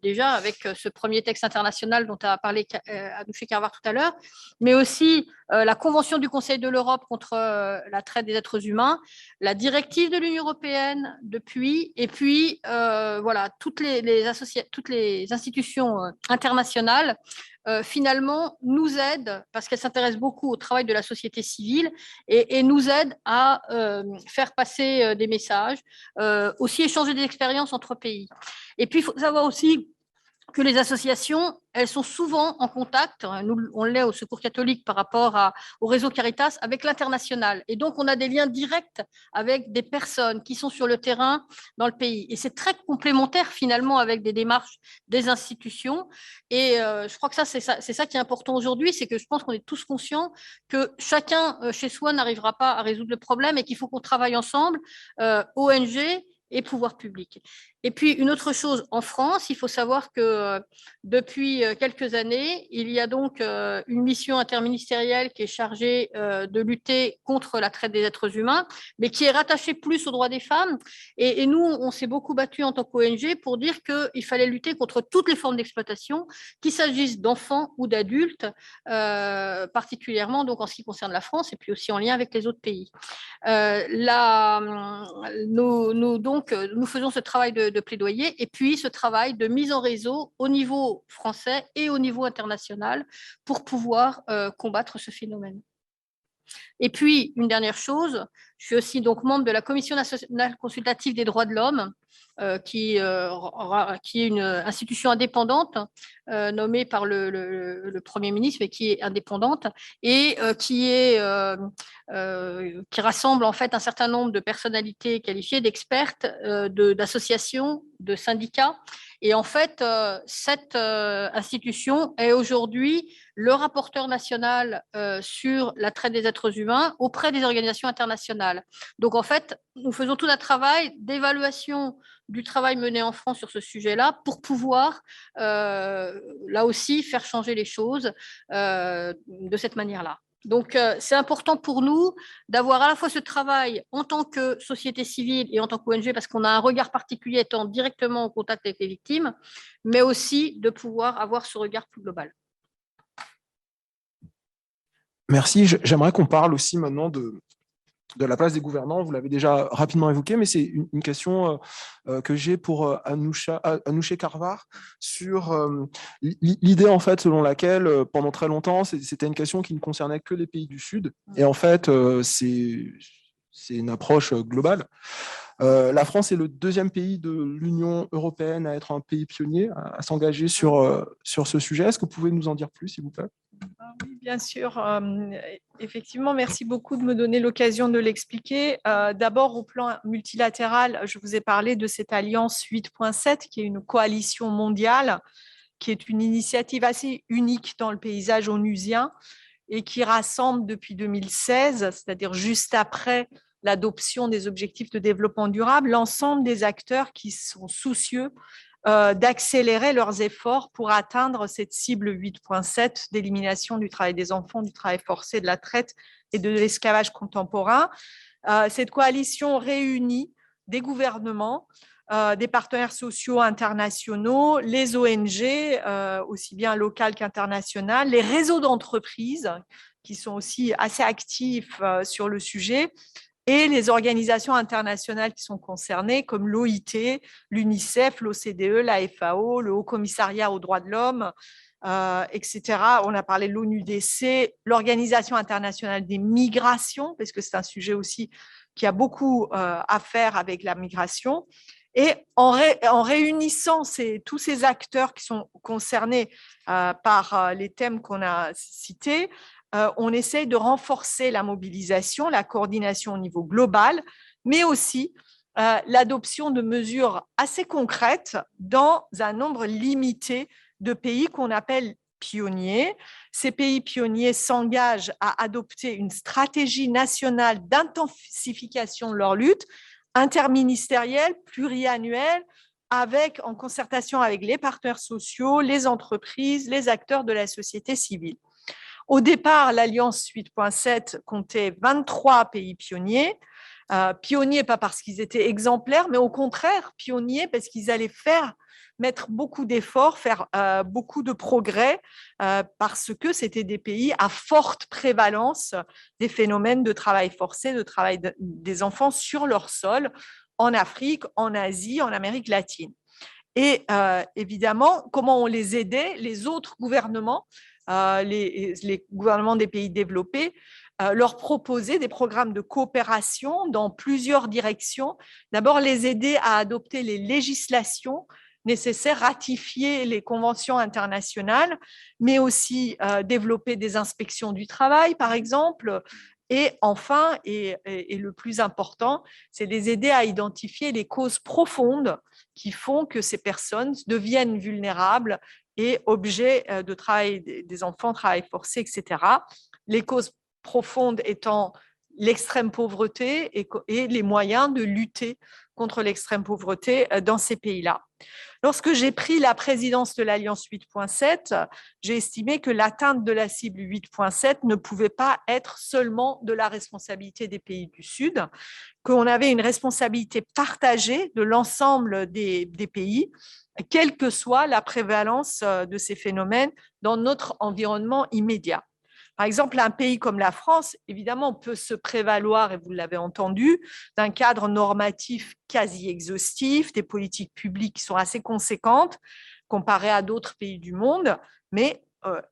déjà avec ce premier texte international dont a parlé Anoucheh Carvar tout à l'heure, mais aussi la Convention du Conseil de l'Europe contre la traite des êtres humains, la directive de l'Union européenne depuis, et puis voilà, toutes les institutions internationales finalement nous aident, parce qu'elles s'intéressent beaucoup au travail de la société civile et nous aident à faire passer des messages, aussi échanger des expériences entre pays. Et puis, il faut savoir aussi que les associations, elles sont souvent en contact, nous on l'est au Secours catholique par rapport au réseau Caritas, avec l'international. Et donc, on a des liens directs avec des personnes qui sont sur le terrain dans le pays. Et c'est très complémentaire finalement avec des démarches des institutions. Et je crois que c'est ça qui est important aujourd'hui, c'est que je pense qu'on est tous conscients que chacun chez soi n'arrivera pas à résoudre le problème et qu'il faut qu'on travaille ensemble, ONG et pouvoir public. Et puis, une autre chose, en France, il faut savoir que depuis quelques années, il y a donc une mission interministérielle qui est chargée de lutter contre la traite des êtres humains, mais qui est rattachée plus aux droits des femmes. Et nous, on s'est beaucoup battu en tant qu'ONG pour dire qu'il fallait lutter contre toutes les formes d'exploitation, qu'il s'agisse d'enfants ou d'adultes, particulièrement donc en ce qui concerne la France et puis aussi en lien avec les autres pays. Nous faisons ce travail de plaidoyer et puis ce travail de mise en réseau au niveau français et au niveau international pour pouvoir combattre ce phénomène. Et puis, une dernière chose, je suis aussi donc membre de la Commission nationale consultative des droits de l'homme, qui est une institution indépendante nommée par le Premier ministre, mais qui est indépendante et qui rassemble en fait un certain nombre de personnalités qualifiées, d'expertes, d'associations, de syndicats. Et en fait, cette institution est aujourd'hui le rapporteur national sur la traite des êtres humains auprès des organisations internationales. Donc, en fait, nous faisons tout un travail d'évaluation du travail mené en France sur ce sujet-là pour pouvoir, là aussi, faire changer les choses de cette manière-là. Donc, c'est important pour nous d'avoir à la fois ce travail en tant que société civile et en tant qu'ONG, parce qu'on a un regard particulier étant directement en contact avec les victimes, mais aussi de pouvoir avoir ce regard plus global. Merci. J'aimerais qu'on parle aussi maintenant de la place des gouvernants, vous l'avez déjà rapidement évoqué, mais c'est une question que j'ai pour Anousheh Karvar sur l'idée en fait selon laquelle pendant très longtemps c'était une question qui ne concernait que les pays du Sud, et en fait c'est une approche globale. La France est le deuxième pays de l'Union européenne à être un pays pionnier, à s'engager sur ce sujet. Est-ce que vous pouvez nous en dire plus, s'il vous plaît? Oui, bien sûr. Effectivement, merci beaucoup de me donner l'occasion de l'expliquer. D'abord, au plan multilatéral, je vous ai parlé de cette alliance 8.7, qui est une coalition mondiale, qui est une initiative assez unique dans le paysage onusien et qui rassemble depuis 2016, c'est-à-dire juste après l'adoption des objectifs de développement durable, l'ensemble des acteurs qui sont soucieux d'accélérer leurs efforts pour atteindre cette cible 8.7 d'élimination du travail des enfants, du travail forcé, de la traite et de l'esclavage contemporain. Cette coalition réunit des gouvernements, des partenaires sociaux internationaux, les ONG, aussi bien locales qu'internationales, les réseaux d'entreprises qui sont aussi assez actifs sur le sujet, et les organisations internationales qui sont concernées, comme l'OIT, l'UNICEF, l'OCDE, la FAO, le Haut Commissariat aux droits de l'homme, etc. On a parlé de l'ONUDC, l'Organisation internationale des migrations, parce que c'est un sujet aussi qui a beaucoup à faire avec la migration. Et en réunissant tous ces acteurs qui sont concernés par les thèmes qu'on a cités, on essaye de renforcer la mobilisation, la coordination au niveau global, mais aussi l'adoption de mesures assez concrètes dans un nombre limité de pays qu'on appelle pionniers. Ces pays pionniers s'engagent à adopter une stratégie nationale d'intensification de leur lutte, interministérielle, pluriannuelle, en concertation avec les partenaires sociaux, les entreprises, les acteurs de la société civile. Au départ, l'Alliance 8.7 comptait 23 pays pionniers. Pionniers, pas parce qu'ils étaient exemplaires, mais au contraire, pionniers parce qu'ils allaient mettre beaucoup d'efforts, faire beaucoup de progrès, parce que c'était des pays à forte prévalence des phénomènes de travail forcé, de travail des enfants sur leur sol, en Afrique, en Asie, en Amérique latine. Et évidemment, comment on les aidait, les autres gouvernements, les gouvernements des pays développés, leur proposer des programmes de coopération dans plusieurs directions. D'abord, les aider à adopter les législations nécessaires, ratifier les conventions internationales, mais aussi développer des inspections du travail, par exemple. Et enfin, et le plus important, c'est les aider à identifier les causes profondes qui font que ces personnes deviennent vulnérables et objets de travail des enfants, travail forcé, etc. Les causes profondes étant l'extrême pauvreté et les moyens de lutter contre l'extrême pauvreté dans ces pays-là. Lorsque j'ai pris la présidence de l'Alliance 8.7, j'ai estimé que l'atteinte de la cible 8.7 ne pouvait pas être seulement de la responsabilité des pays du Sud, qu'on avait une responsabilité partagée de l'ensemble des pays, quelle que soit la prévalence de ces phénomènes dans notre environnement immédiat. Par exemple, un pays comme la France, évidemment, peut se prévaloir, et vous l'avez entendu, d'un cadre normatif quasi exhaustif, des politiques publiques qui sont assez conséquentes comparées à d'autres pays du monde, mais,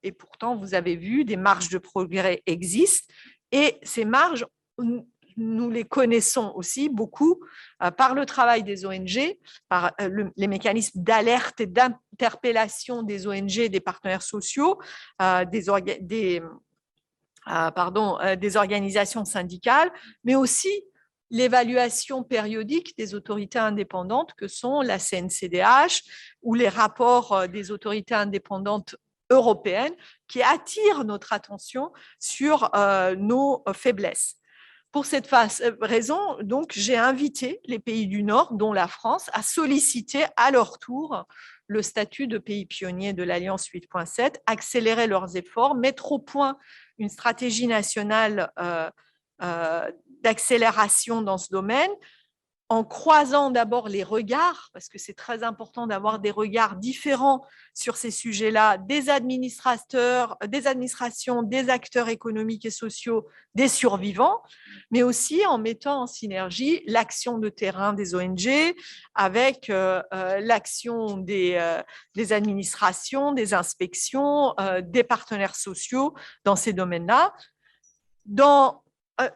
et pourtant, vous avez vu, des marges de progrès existent, et ces marges, nous les connaissons aussi beaucoup par le travail des ONG, par les mécanismes d'alerte et d'interpellation des ONG, des partenaires sociaux, des organisations syndicales, mais aussi l'évaluation périodique des autorités indépendantes que sont la CNCDH ou les rapports des autorités indépendantes européennes qui attirent notre attention sur nos faiblesses. Pour cette raison, donc, j'ai invité les pays du Nord, dont la France, à solliciter à leur tour le statut de pays pionnier de l'Alliance 8.7, accélérer leurs efforts, mettre au point une stratégie nationale d'accélération dans ce domaine, en croisant d'abord les regards, parce que c'est très important d'avoir des regards différents sur ces sujets-là, des administrateurs, des administrations, des acteurs économiques et sociaux, des survivants, mais aussi en mettant en synergie l'action de terrain des ONG avec l'action des administrations, des inspections, des partenaires sociaux dans ces domaines-là.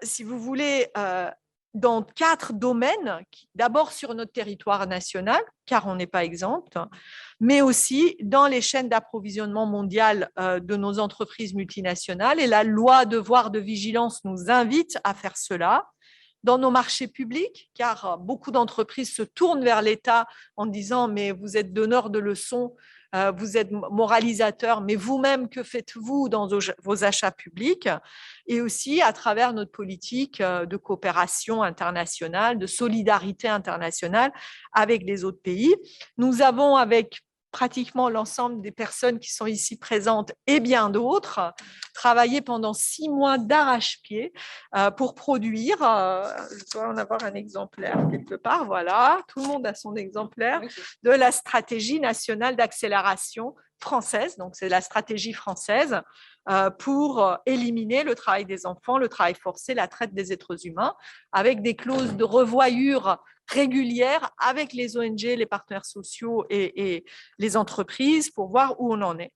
Si vous voulez, dans 4 domaines, d'abord sur notre territoire national, car on n'est pas exempt, mais aussi dans les chaînes d'approvisionnement mondiales de nos entreprises multinationales. Et la loi devoir de vigilance nous invite à faire cela. Dans nos marchés publics, car beaucoup d'entreprises se tournent vers l'État en disant « mais vous êtes donneur de leçons, vous êtes moralisateur, mais vous-même, que faites-vous dans vos achats publics ?» Et aussi à travers notre politique de coopération internationale, de solidarité internationale avec les autres pays. Nous avons, avec pratiquement l'ensemble des personnes qui sont ici présentes et bien d'autres, travaillé pendant 6 mois d'arrache-pied pour produire, je dois en avoir un exemplaire quelque part, voilà, tout le monde a son exemplaire, de la stratégie nationale d'accélération française, donc c'est la stratégie française pour éliminer le travail des enfants, le travail forcé, la traite des êtres humains, avec des clauses de revoyure régulières avec les ONG, les partenaires sociaux et les entreprises pour voir où on en est.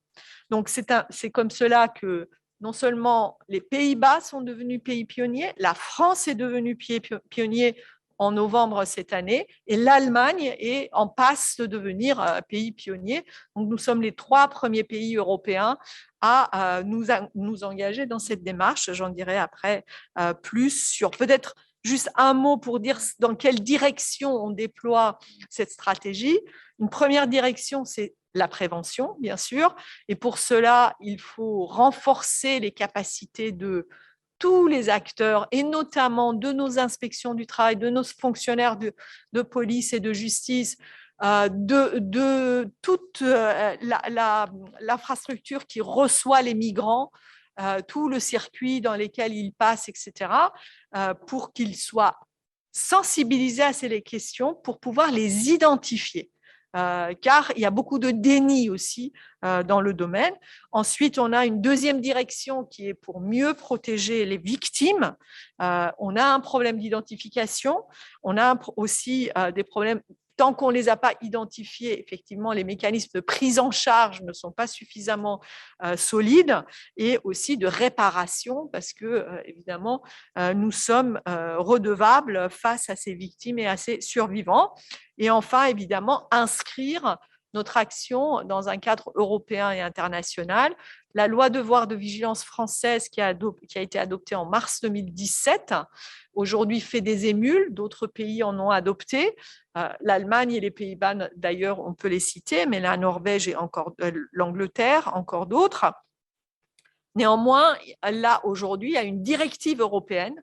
Donc, c'est comme cela que non seulement les Pays-Bas sont devenus pays pionniers, la France est devenue pays pionnier en novembre cette année, et l'Allemagne est en passe de devenir pays pionnier. Donc, nous sommes les 3 premiers pays européens à nous engager dans cette démarche. J'en dirai après plus sur peut-être juste un mot pour dire dans quelle direction on déploie cette stratégie. Une première direction, c'est la prévention, bien sûr, et pour cela, il faut renforcer les capacités de tous les acteurs, et notamment de nos inspections du travail, de nos fonctionnaires de police et de justice, de toute l'infrastructure qui reçoit les migrants, tout le circuit dans lequel ils passent, etc., pour qu'ils soient sensibilisés à ces questions, pour pouvoir les identifier. Car il y a beaucoup de déni aussi dans le domaine. Ensuite, on a une deuxième direction qui est pour mieux protéger les victimes. On a un problème d'identification, on a aussi des problèmes. Tant qu'on ne les a pas identifiés, effectivement, les mécanismes de prise en charge ne sont pas suffisamment solides, et aussi de réparation, parce que, évidemment, nous sommes redevables face à ces victimes et à ces survivants. Et enfin, évidemment, inscrire notre action dans un cadre européen et international. La loi devoir de vigilance française qui a été adoptée en mars 2017, aujourd'hui fait des émules, d'autres pays en ont adopté. L'Allemagne et les Pays-Bas, d'ailleurs, on peut les citer, mais la Norvège et encore l'Angleterre, encore d'autres. Néanmoins, là, aujourd'hui, il y a une directive européenne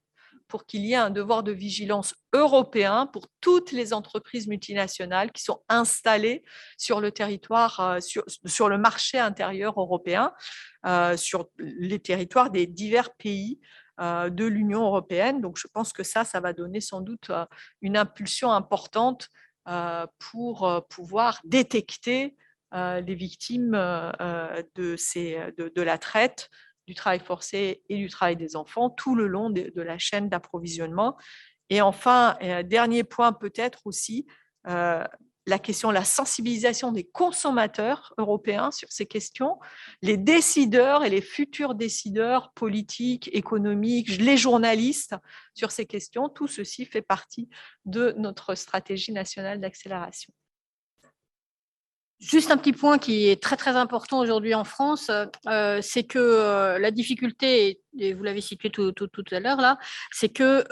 pour qu'il y ait un devoir de vigilance européen pour toutes les entreprises multinationales qui sont installées sur le territoire, sur le marché intérieur européen, sur les territoires des divers pays de l'Union européenne. Donc, je pense que ça va donner sans doute une impulsion importante pour pouvoir détecter les victimes de la traite, du travail forcé et du travail des enfants tout le long de la chaîne d'approvisionnement. Et enfin, dernier point peut-être aussi, la question de la sensibilisation des consommateurs européens sur ces questions, les décideurs et les futurs décideurs politiques, économiques, les journalistes sur ces questions, tout ceci fait partie de notre stratégie nationale d'accélération. Juste un petit point qui est très, très important aujourd'hui en France, c'est que la difficulté, et vous l'avez situé tout à l'heure là, c'est que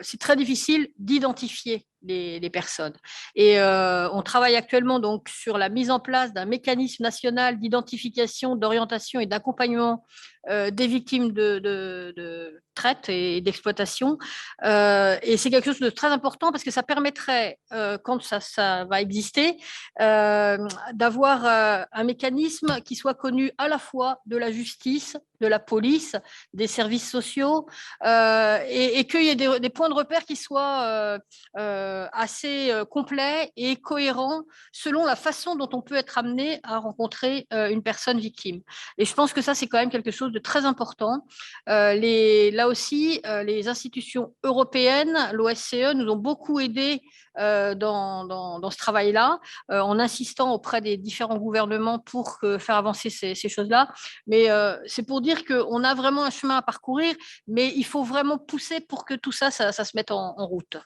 c'est très difficile d'identifier les personnes. Et on travaille actuellement donc sur la mise en place d'un mécanisme national d'identification, d'orientation et d'accompagnement des victimes de traite et d'exploitation. Et c'est quelque chose de très important parce que ça permettrait, quand ça va exister, d'avoir un mécanisme qui soit connu à la fois de la justice, de la police des services sociaux, et qu'il y ait des points de repère qui soient assez complets et cohérents selon la façon dont on peut être amené à rencontrer une personne victime. Et je pense que ça, c'est quand même quelque chose de très important. Là aussi, les institutions européennes, l'OSCE, nous ont beaucoup aidés dans ce travail-là, en insistant auprès des différents gouvernements pour faire avancer ces choses-là. Mais c'est pour dire qu'on a vraiment un chemin à parcourir, mais il faut vraiment pousser pour que tout ça se mette en route.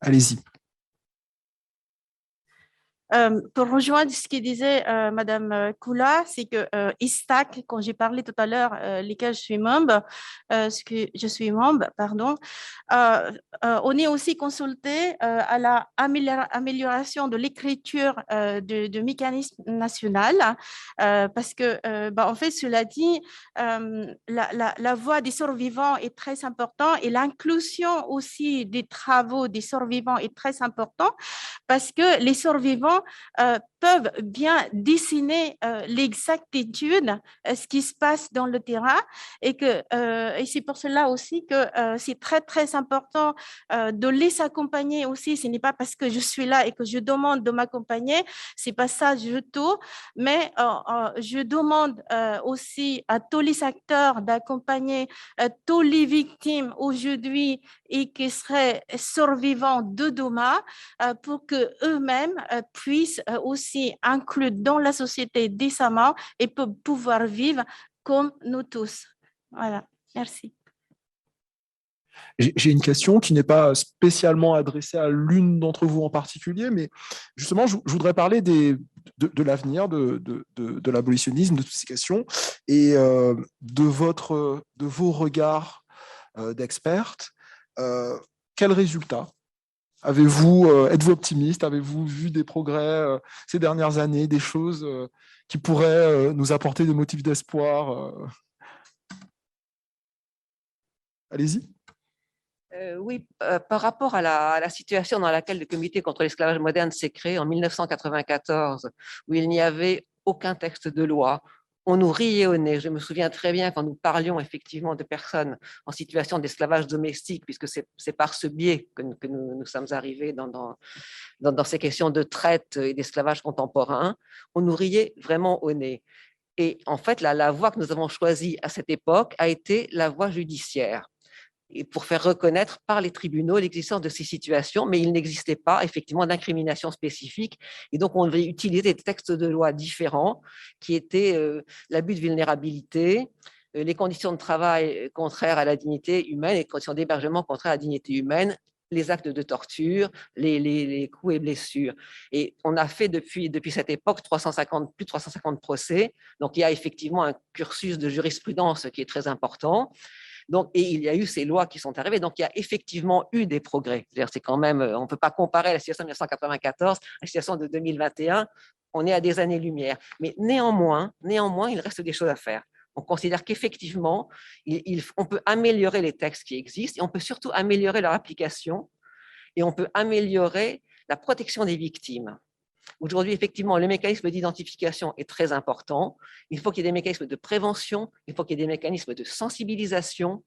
Allez-y. Pour rejoindre ce que disait Madame Koula, c'est que ISTAC, quand j'ai parlé tout à l'heure, lesquels je suis membre, on est aussi consulté à la amélioration de l'écriture de mécanismes national, parce que, en fait, cela dit, la voix des survivants est très importante et l'inclusion aussi des travaux des survivants est très importante, parce que les survivants peuvent bien dessiner l'exactitude, ce qui se passe dans le terrain, et c'est pour cela aussi que c'est très, très important de les accompagner aussi. Ce n'est pas parce que je suis là et que je demande de m'accompagner, c'est pas ça du tout, mais je demande aussi à tous les acteurs d'accompagner tous les victimes aujourd'hui et qui seraient survivants de demain, pour qu'eux-mêmes puissent aussi inclure dans la société décemment et pouvoir vivre comme nous tous. Voilà, merci. J'ai une question qui n'est pas spécialement adressée à l'une d'entre vous en particulier, mais justement, je voudrais parler de l'avenir, de l'abolitionnisme, de toutes ces questions, et de vos regards d'expertes. Quels résultats avez-vous, êtes-vous optimiste? Avez-vous vu des progrès ces dernières années, des choses qui pourraient nous apporter des motifs d'espoir? Allez-y. Oui, par rapport à la situation dans laquelle le Comité contre l'esclavage moderne s'est créé en 1994, où il n'y avait aucun texte de loi, on nous riait au nez. Je me souviens très bien quand nous parlions effectivement de personnes en situation d'esclavage domestique, puisque c'est par ce biais que nous sommes arrivés dans ces questions de traite et d'esclavage contemporain, on nous riait vraiment au nez. Et en fait, la voie que nous avons choisie à cette époque a été la voie judiciaire, et pour faire reconnaître par les tribunaux l'existence de ces situations, mais il n'existait pas effectivement d'incrimination spécifique. Et donc, on devait utiliser des textes de loi différents qui étaient l'abus de vulnérabilité, les conditions de travail contraires à la dignité humaine, les conditions d'hébergement contraires à la dignité humaine, les actes de torture, les coups et blessures. Et on a fait depuis cette époque plus de 350 procès. Donc, il y a effectivement un cursus de jurisprudence qui est très important. Donc, et il y a eu ces lois qui sont arrivées, donc il y a effectivement eu des progrès. C'est quand même, on ne peut pas comparer la situation de 1994 à la situation de 2021, on est à des années-lumière. Mais néanmoins, il reste des choses à faire. On considère qu'effectivement, on peut améliorer les textes qui existent et on peut surtout améliorer leur application et on peut améliorer la protection des victimes. Aujourd'hui, effectivement, le mécanisme d'identification est très important. Il faut qu'il y ait des mécanismes de prévention, il faut qu'il y ait des mécanismes de sensibilisation.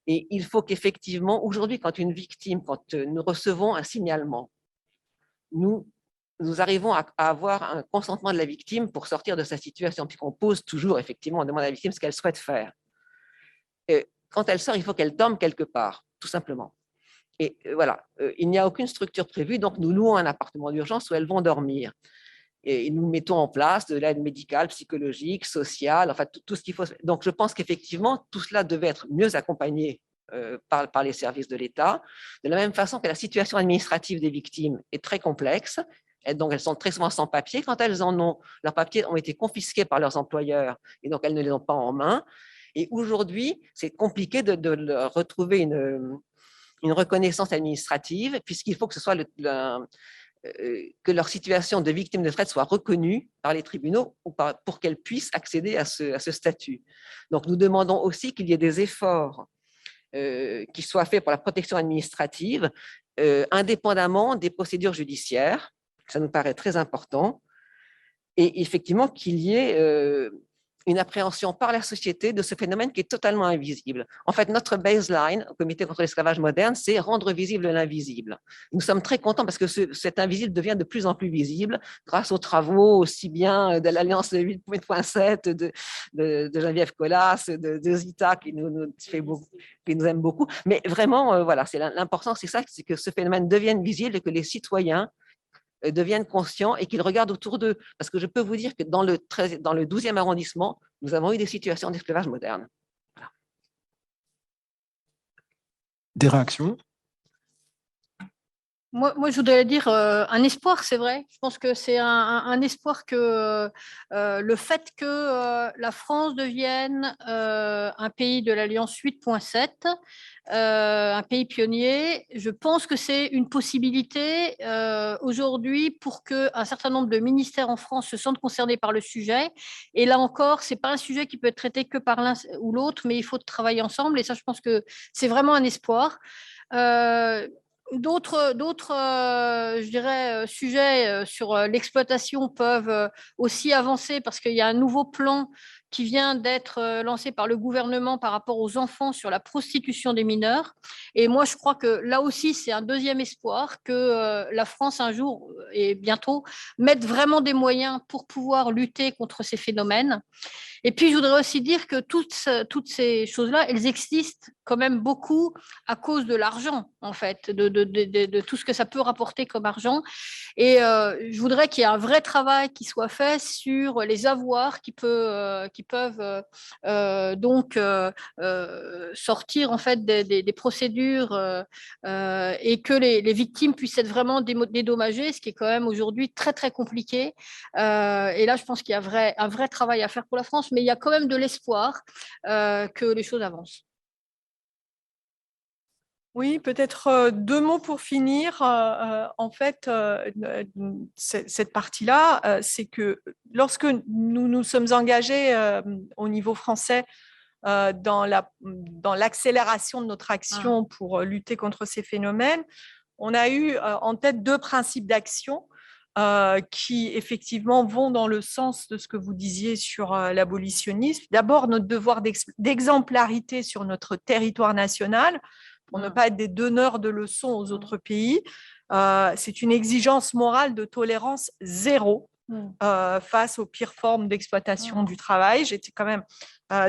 Et il faut qu'effectivement, aujourd'hui, quand nous recevons un signalement, nous arrivons à avoir un consentement de la victime pour sortir de sa situation, puisqu'on pose toujours, effectivement, on demande à la victime ce qu'elle souhaite faire. Et quand elle sort, il faut qu'elle dorme quelque part, tout simplement. Et voilà, il n'y a aucune structure prévue, donc nous louons un appartement d'urgence où elles vont dormir. Et nous mettons en place de l'aide médicale, psychologique, sociale, enfin tout ce qu'il faut. Donc je pense qu'effectivement, tout cela devait être mieux accompagné par les services de l'État. De la même façon que la situation administrative des victimes est très complexe, et donc elles sont très souvent sans papier. Quand elles en ont, leurs papiers ont été confisqués par leurs employeurs, et donc elles ne les ont pas en main. Et aujourd'hui, c'est compliqué de retrouver une reconnaissance administrative, puisqu'il faut que ce soit que leur situation de victime de traite soit reconnue par les tribunaux pour qu'elles puissent accéder à ce statut. Donc, nous demandons aussi qu'il y ait des efforts qui soient faits pour la protection administrative, indépendamment des procédures judiciaires. Ça nous paraît très important. Et effectivement, qu'il y ait une appréhension par la société de ce phénomène qui est totalement invisible. En fait, notre baseline au Comité contre l'esclavage moderne, c'est rendre visible l'invisible. Nous sommes très contents parce que cet invisible devient de plus en plus visible grâce aux travaux aussi bien de l'Alliance 8.7, de Geneviève Collas, de Zita, qui nous aime beaucoup. Mais vraiment, voilà, c'est l'important, c'est ça, c'est que ce phénomène devienne visible et que les citoyens deviennent conscients et qu'ils regardent autour d'eux. Parce que je peux vous dire que dans le 12e arrondissement, nous avons eu des situations d'esclavage moderne. Voilà. Des réactions? Moi, je voudrais dire un espoir, c'est vrai. Je pense que c'est un espoir que le fait que la France devienne un pays de l'Alliance 8.7, un pays pionnier, je pense que c'est une possibilité aujourd'hui pour qu'un certain nombre de ministères en France se sentent concernés par le sujet. Et là encore, ce n'est pas un sujet qui peut être traité que par l'un ou l'autre, mais il faut travailler ensemble. Et ça, je pense que c'est vraiment un espoir. D'autres, je dirais, sujets sur l'exploitation peuvent aussi avancer parce qu'il y a un nouveau plan qui vient d'être lancé par le gouvernement par rapport aux enfants sur la prostitution des mineurs. Et moi, je crois que là aussi, c'est un deuxième espoir que la France, un jour et bientôt, mette vraiment des moyens pour pouvoir lutter contre ces phénomènes. Et puis, je voudrais aussi dire que toutes ces choses-là, elles existent quand même beaucoup à cause de l'argent, en fait, de tout ce que ça peut rapporter comme argent. Et je voudrais qu'il y ait un vrai travail qui soit fait sur les avoirs qui peuvent donc sortir en fait des procédures et que les victimes puissent être vraiment dédommagées, ce qui est quand même aujourd'hui très, très compliqué. Et là, je pense qu'il y a un vrai travail à faire pour la France, mais il y a quand même de l'espoir que les choses avancent. Oui, peut-être 2 mots pour finir. En fait, cette partie-là, c'est que lorsque nous nous sommes engagés au niveau français dans l'accélération de notre action pour lutter contre ces phénomènes, on a eu en tête 2 principes d'action qui effectivement vont dans le sens de ce que vous disiez sur l'abolitionnisme. D'abord, notre devoir d'exemplarité sur notre territoire national, pour ne pas être des donneurs de leçons aux autres pays. C'est une exigence morale de tolérance zéro face aux pires formes d'exploitation du travail. J'étais quand même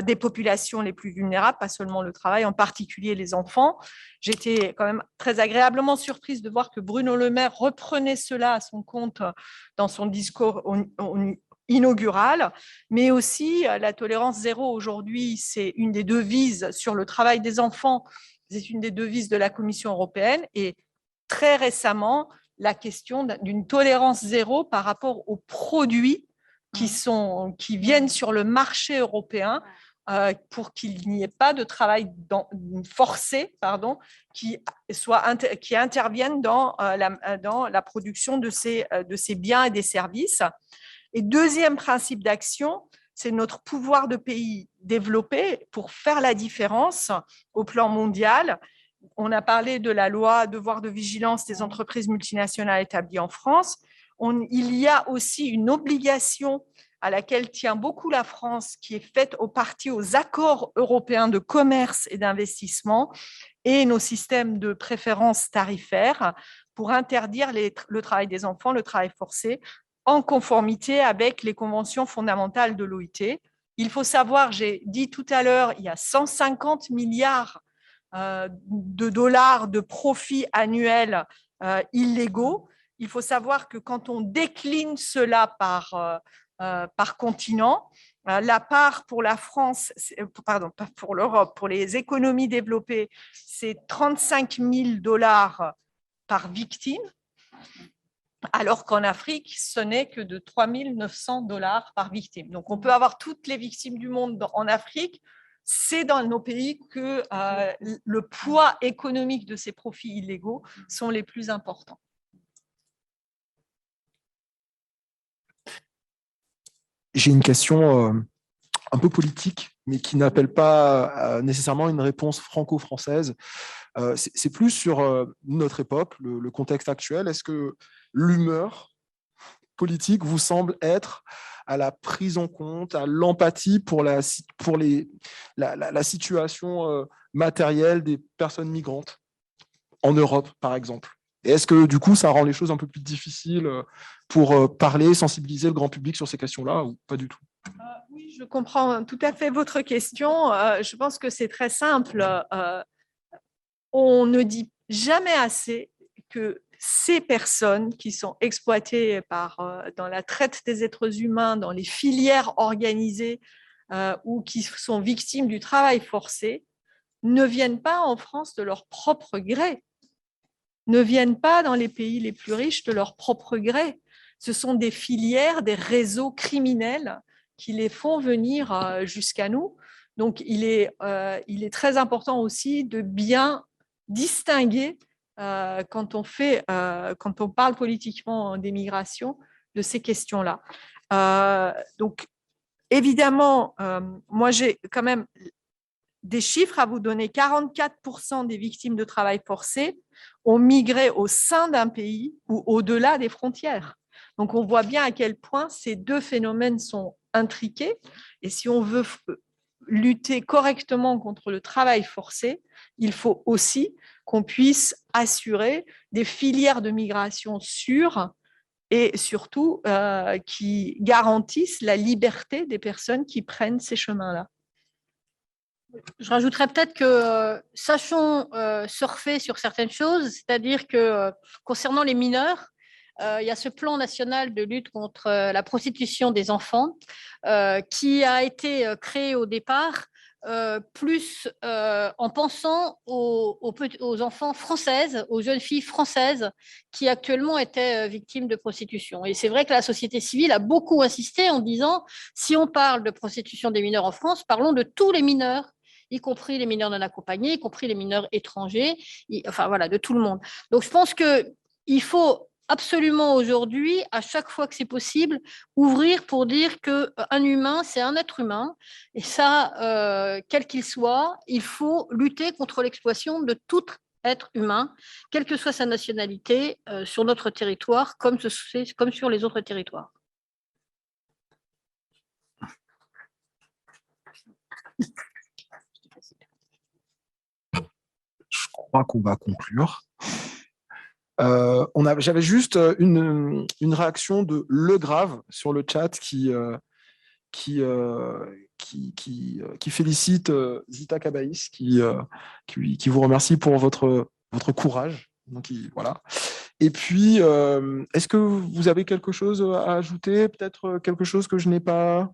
des populations les plus vulnérables, pas seulement le travail, en particulier les enfants. J'étais quand même très agréablement surprise de voir que Bruno Le Maire reprenait cela à son compte dans son discours inaugural, mais aussi la tolérance zéro aujourd'hui, c'est une des devises sur le travail des enfants, c'est une des devises de la Commission européenne et très récemment, la question d'une tolérance zéro par rapport aux produits qui viennent sur le marché européen pour qu'il n'y ait pas de travail forcé qui interviennent dans la production de ces biens et des services. Et deuxième principe d'action, c'est notre pouvoir de pays développé pour faire la différence au plan mondial. On a parlé de la loi devoir de vigilance des entreprises multinationales établies en France. Il y a aussi une obligation à laquelle tient beaucoup la France, qui est faite aux accords européens de commerce et d'investissement et nos systèmes de préférences tarifaires pour interdire le travail des enfants, le travail forcé, en conformité avec les conventions fondamentales de l'OIT. Il faut savoir, j'ai dit tout à l'heure, il y a 150 milliards de dollars de profits annuels illégaux. Il faut savoir que quand on décline cela par continent, la part pour la France, pardon, pas pour l'Europe, pour les économies développées, c'est 35 000 dollars par victime, alors qu'en Afrique, ce n'est que de 3 900 dollars par victime. Donc, on peut avoir toutes les victimes du monde en Afrique. C'est dans nos pays que le poids économique de ces profits illégaux sont les plus importants. J'ai une question un peu politique, mais qui n'appelle pas nécessairement une réponse franco-française. C'est plus sur notre époque, le contexte actuel. Est-ce que l'humeur politique vous semble être à la prise en compte, à l'empathie pour la situation matérielle des personnes migrantes en Europe, par exemple. Et est-ce que du coup, ça rend les choses un peu plus difficiles pour parler, sensibiliser le grand public sur ces questions-là ou pas du tout? Oui, je comprends tout à fait votre question. Je pense que c'est très simple. On ne dit jamais assez que ces personnes qui sont exploitées dans la traite des êtres humains, dans les filières organisées ou qui sont victimes du travail forcé, ne viennent pas en France de leur propre gré, ne viennent pas dans les pays les plus riches de leur propre gré. Ce sont des filières, des réseaux criminels qui les font venir jusqu'à nous. Donc, il est très important aussi de bien distinguer quand on parle politiquement des migrations de ces questions-là. Donc, évidemment, moi, j'ai quand même des chiffres à vous donner. 44% des victimes de travail forcé ont migré au sein d'un pays ou au-delà des frontières. Donc, on voit bien à quel point ces deux phénomènes sont intriqués. Et si on veut lutter correctement contre le travail forcé, il faut aussi qu'on puisse assurer des filières de migration sûres et surtout qui garantissent la liberté des personnes qui prennent ces chemins-là. Je rajouterais peut-être que sachons surfer sur certaines choses, c'est-à-dire que concernant les mineurs, il y a ce plan national de lutte contre la prostitution des enfants qui a été créé au départ plus en pensant aux enfants françaises, aux jeunes filles françaises qui actuellement étaient victimes de prostitution. Et c'est vrai que la société civile a beaucoup insisté en disant, si on parle de prostitution des mineurs en France, parlons de tous les mineurs, y compris les mineurs non accompagnés, y compris les mineurs étrangers, enfin voilà, de tout le monde. Donc je pense qu'il faut absolument aujourd'hui, à chaque fois que c'est possible, ouvrir pour dire qu'un humain, c'est un être humain, et ça, quel qu'il soit, il faut lutter contre l'exploitation de tout être humain, quelle que soit sa nationalité, sur notre territoire, comme sur les autres territoires. Je crois qu'on va conclure. J'avais juste une réaction de Le Grave sur le chat qui félicite Zita Kabaïs, qui vous remercie pour votre courage. Donc, voilà. Et puis, est-ce que vous avez quelque chose à ajouter? Peut-être quelque chose que je n'ai pas...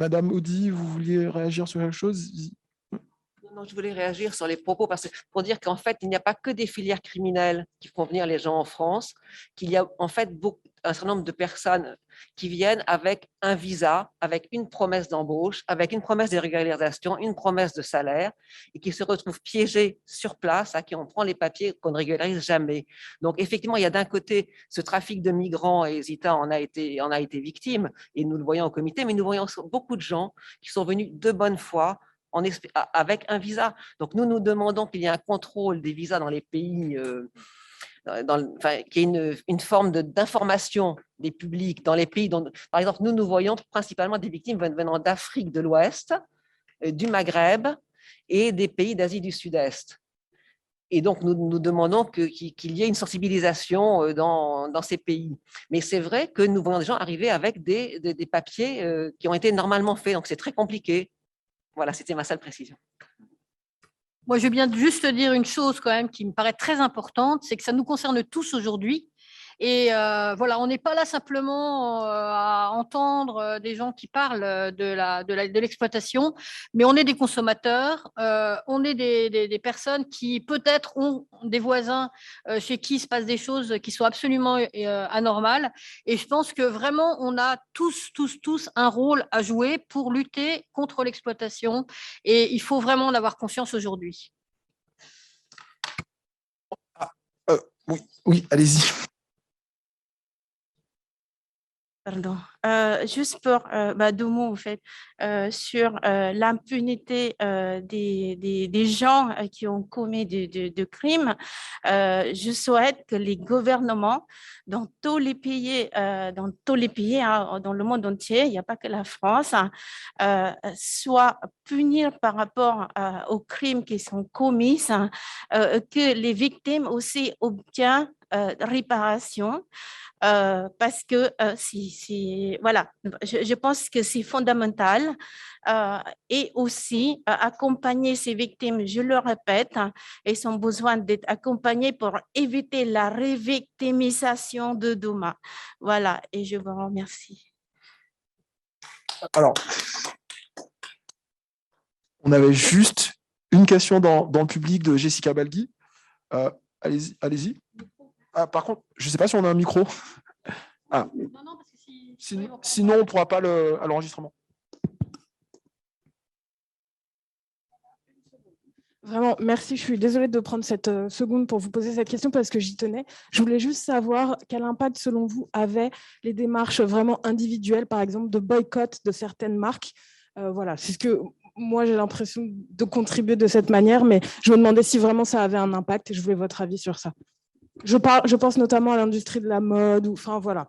Madame Audy, vous vouliez réagir sur quelque chose? Non, je voulais réagir sur les propos pour dire qu'en fait, il n'y a pas que des filières criminelles qui font venir les gens en France, qu'il y a en fait un certain nombre de personnes qui viennent avec un visa, avec une promesse d'embauche, avec une promesse de régularisation, une promesse de salaire, et qui se retrouvent piégés sur place, à qui on prend les papiers qu'on ne régularise jamais. Donc effectivement, il y a d'un côté ce trafic de migrants, et Zita en a été victime, et nous le voyons au comité, mais nous voyons beaucoup de gens qui sont venus de bonne foi, avec un visa. Donc, nous demandons qu'il y ait un contrôle des visas dans les pays, qu'il y ait une forme d'information des publics dans les pays dont, par exemple, nous voyons principalement des victimes venant d'Afrique de l'Ouest, du Maghreb et des pays d'Asie du Sud-Est. Et donc, nous demandons qu'il y ait une sensibilisation dans ces pays. Mais c'est vrai que nous voyons des gens arriver avec des papiers qui ont été normalement faits. Donc, c'est très compliqué. Voilà, c'était ma seule précision. Moi, je veux bien juste dire une chose quand même qui me paraît très importante, c'est que ça nous concerne tous aujourd'hui. Et voilà, on n'est pas là simplement à entendre des gens qui parlent de l'exploitation, mais on est des consommateurs, on est des personnes qui peut-être ont des voisins chez qui il se passe des choses qui sont absolument anormales. Et je pense que vraiment, on a tous un rôle à jouer pour lutter contre l'exploitation. Et il faut vraiment en avoir conscience aujourd'hui. Oui, allez-y. Pardon. Juste pour 2 mots, en fait, sur l'impunité des gens qui ont commis de crimes. Je souhaite que les gouvernements dans tous les pays, hein, dans le monde entier, il n'y a pas que la France, soient punis par rapport aux crimes qui sont commis, que les victimes aussi obtiennent réparation. Parce que voilà, je pense que c'est fondamental et aussi accompagner ces victimes, je le répète, ils ont besoin d'être accompagnés pour éviter la révictimisation de demain. Voilà, et je vous remercie. Alors, on avait juste une question dans le public de Jessica Balgui. Allez-y, allez-y. Ah, par contre, je ne sais pas si on a un micro. Ah. Non, parce que Sinon, on ne pourra pas à l'enregistrement. Vraiment, merci. Je suis désolée de prendre cette seconde pour vous poser cette question parce que j'y tenais. Je voulais juste savoir quel impact, selon vous, avaient les démarches vraiment individuelles, par exemple, de boycott de certaines marques. Voilà, c'est ce que moi, j'ai l'impression de contribuer de cette manière, mais je me demandais si vraiment ça avait un impact et je voulais votre avis sur ça. Je pense notamment à l'industrie de la mode, enfin voilà.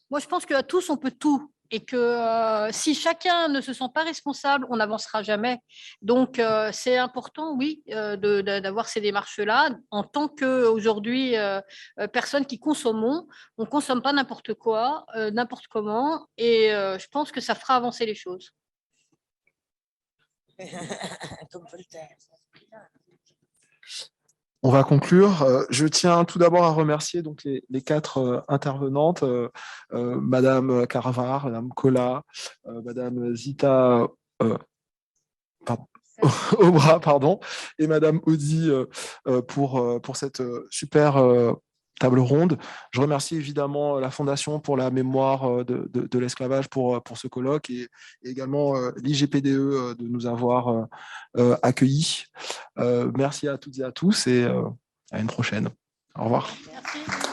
moi, je pense qu'à tous, on peut tout. Et que si chacun ne se sent pas responsable, on n'avancera jamais. Donc, c'est important, oui, d'avoir ces démarches-là. En tant qu'aujourd'hui, personne qui consommons, on ne consomme pas n'importe quoi, n'importe comment. Et je pense que ça fera avancer les choses. On va conclure. Je tiens tout d'abord à remercier donc les 4 intervenantes, Madame Caravar, Madame Kola, Madame Zita Aubra, pardon, et Madame Audi pour cette super table ronde. Je remercie évidemment la Fondation pour la mémoire de l'esclavage pour ce colloque et également l'IGPDE de nous avoir accueillis. Merci à toutes et à tous et à une prochaine. Au revoir. Merci.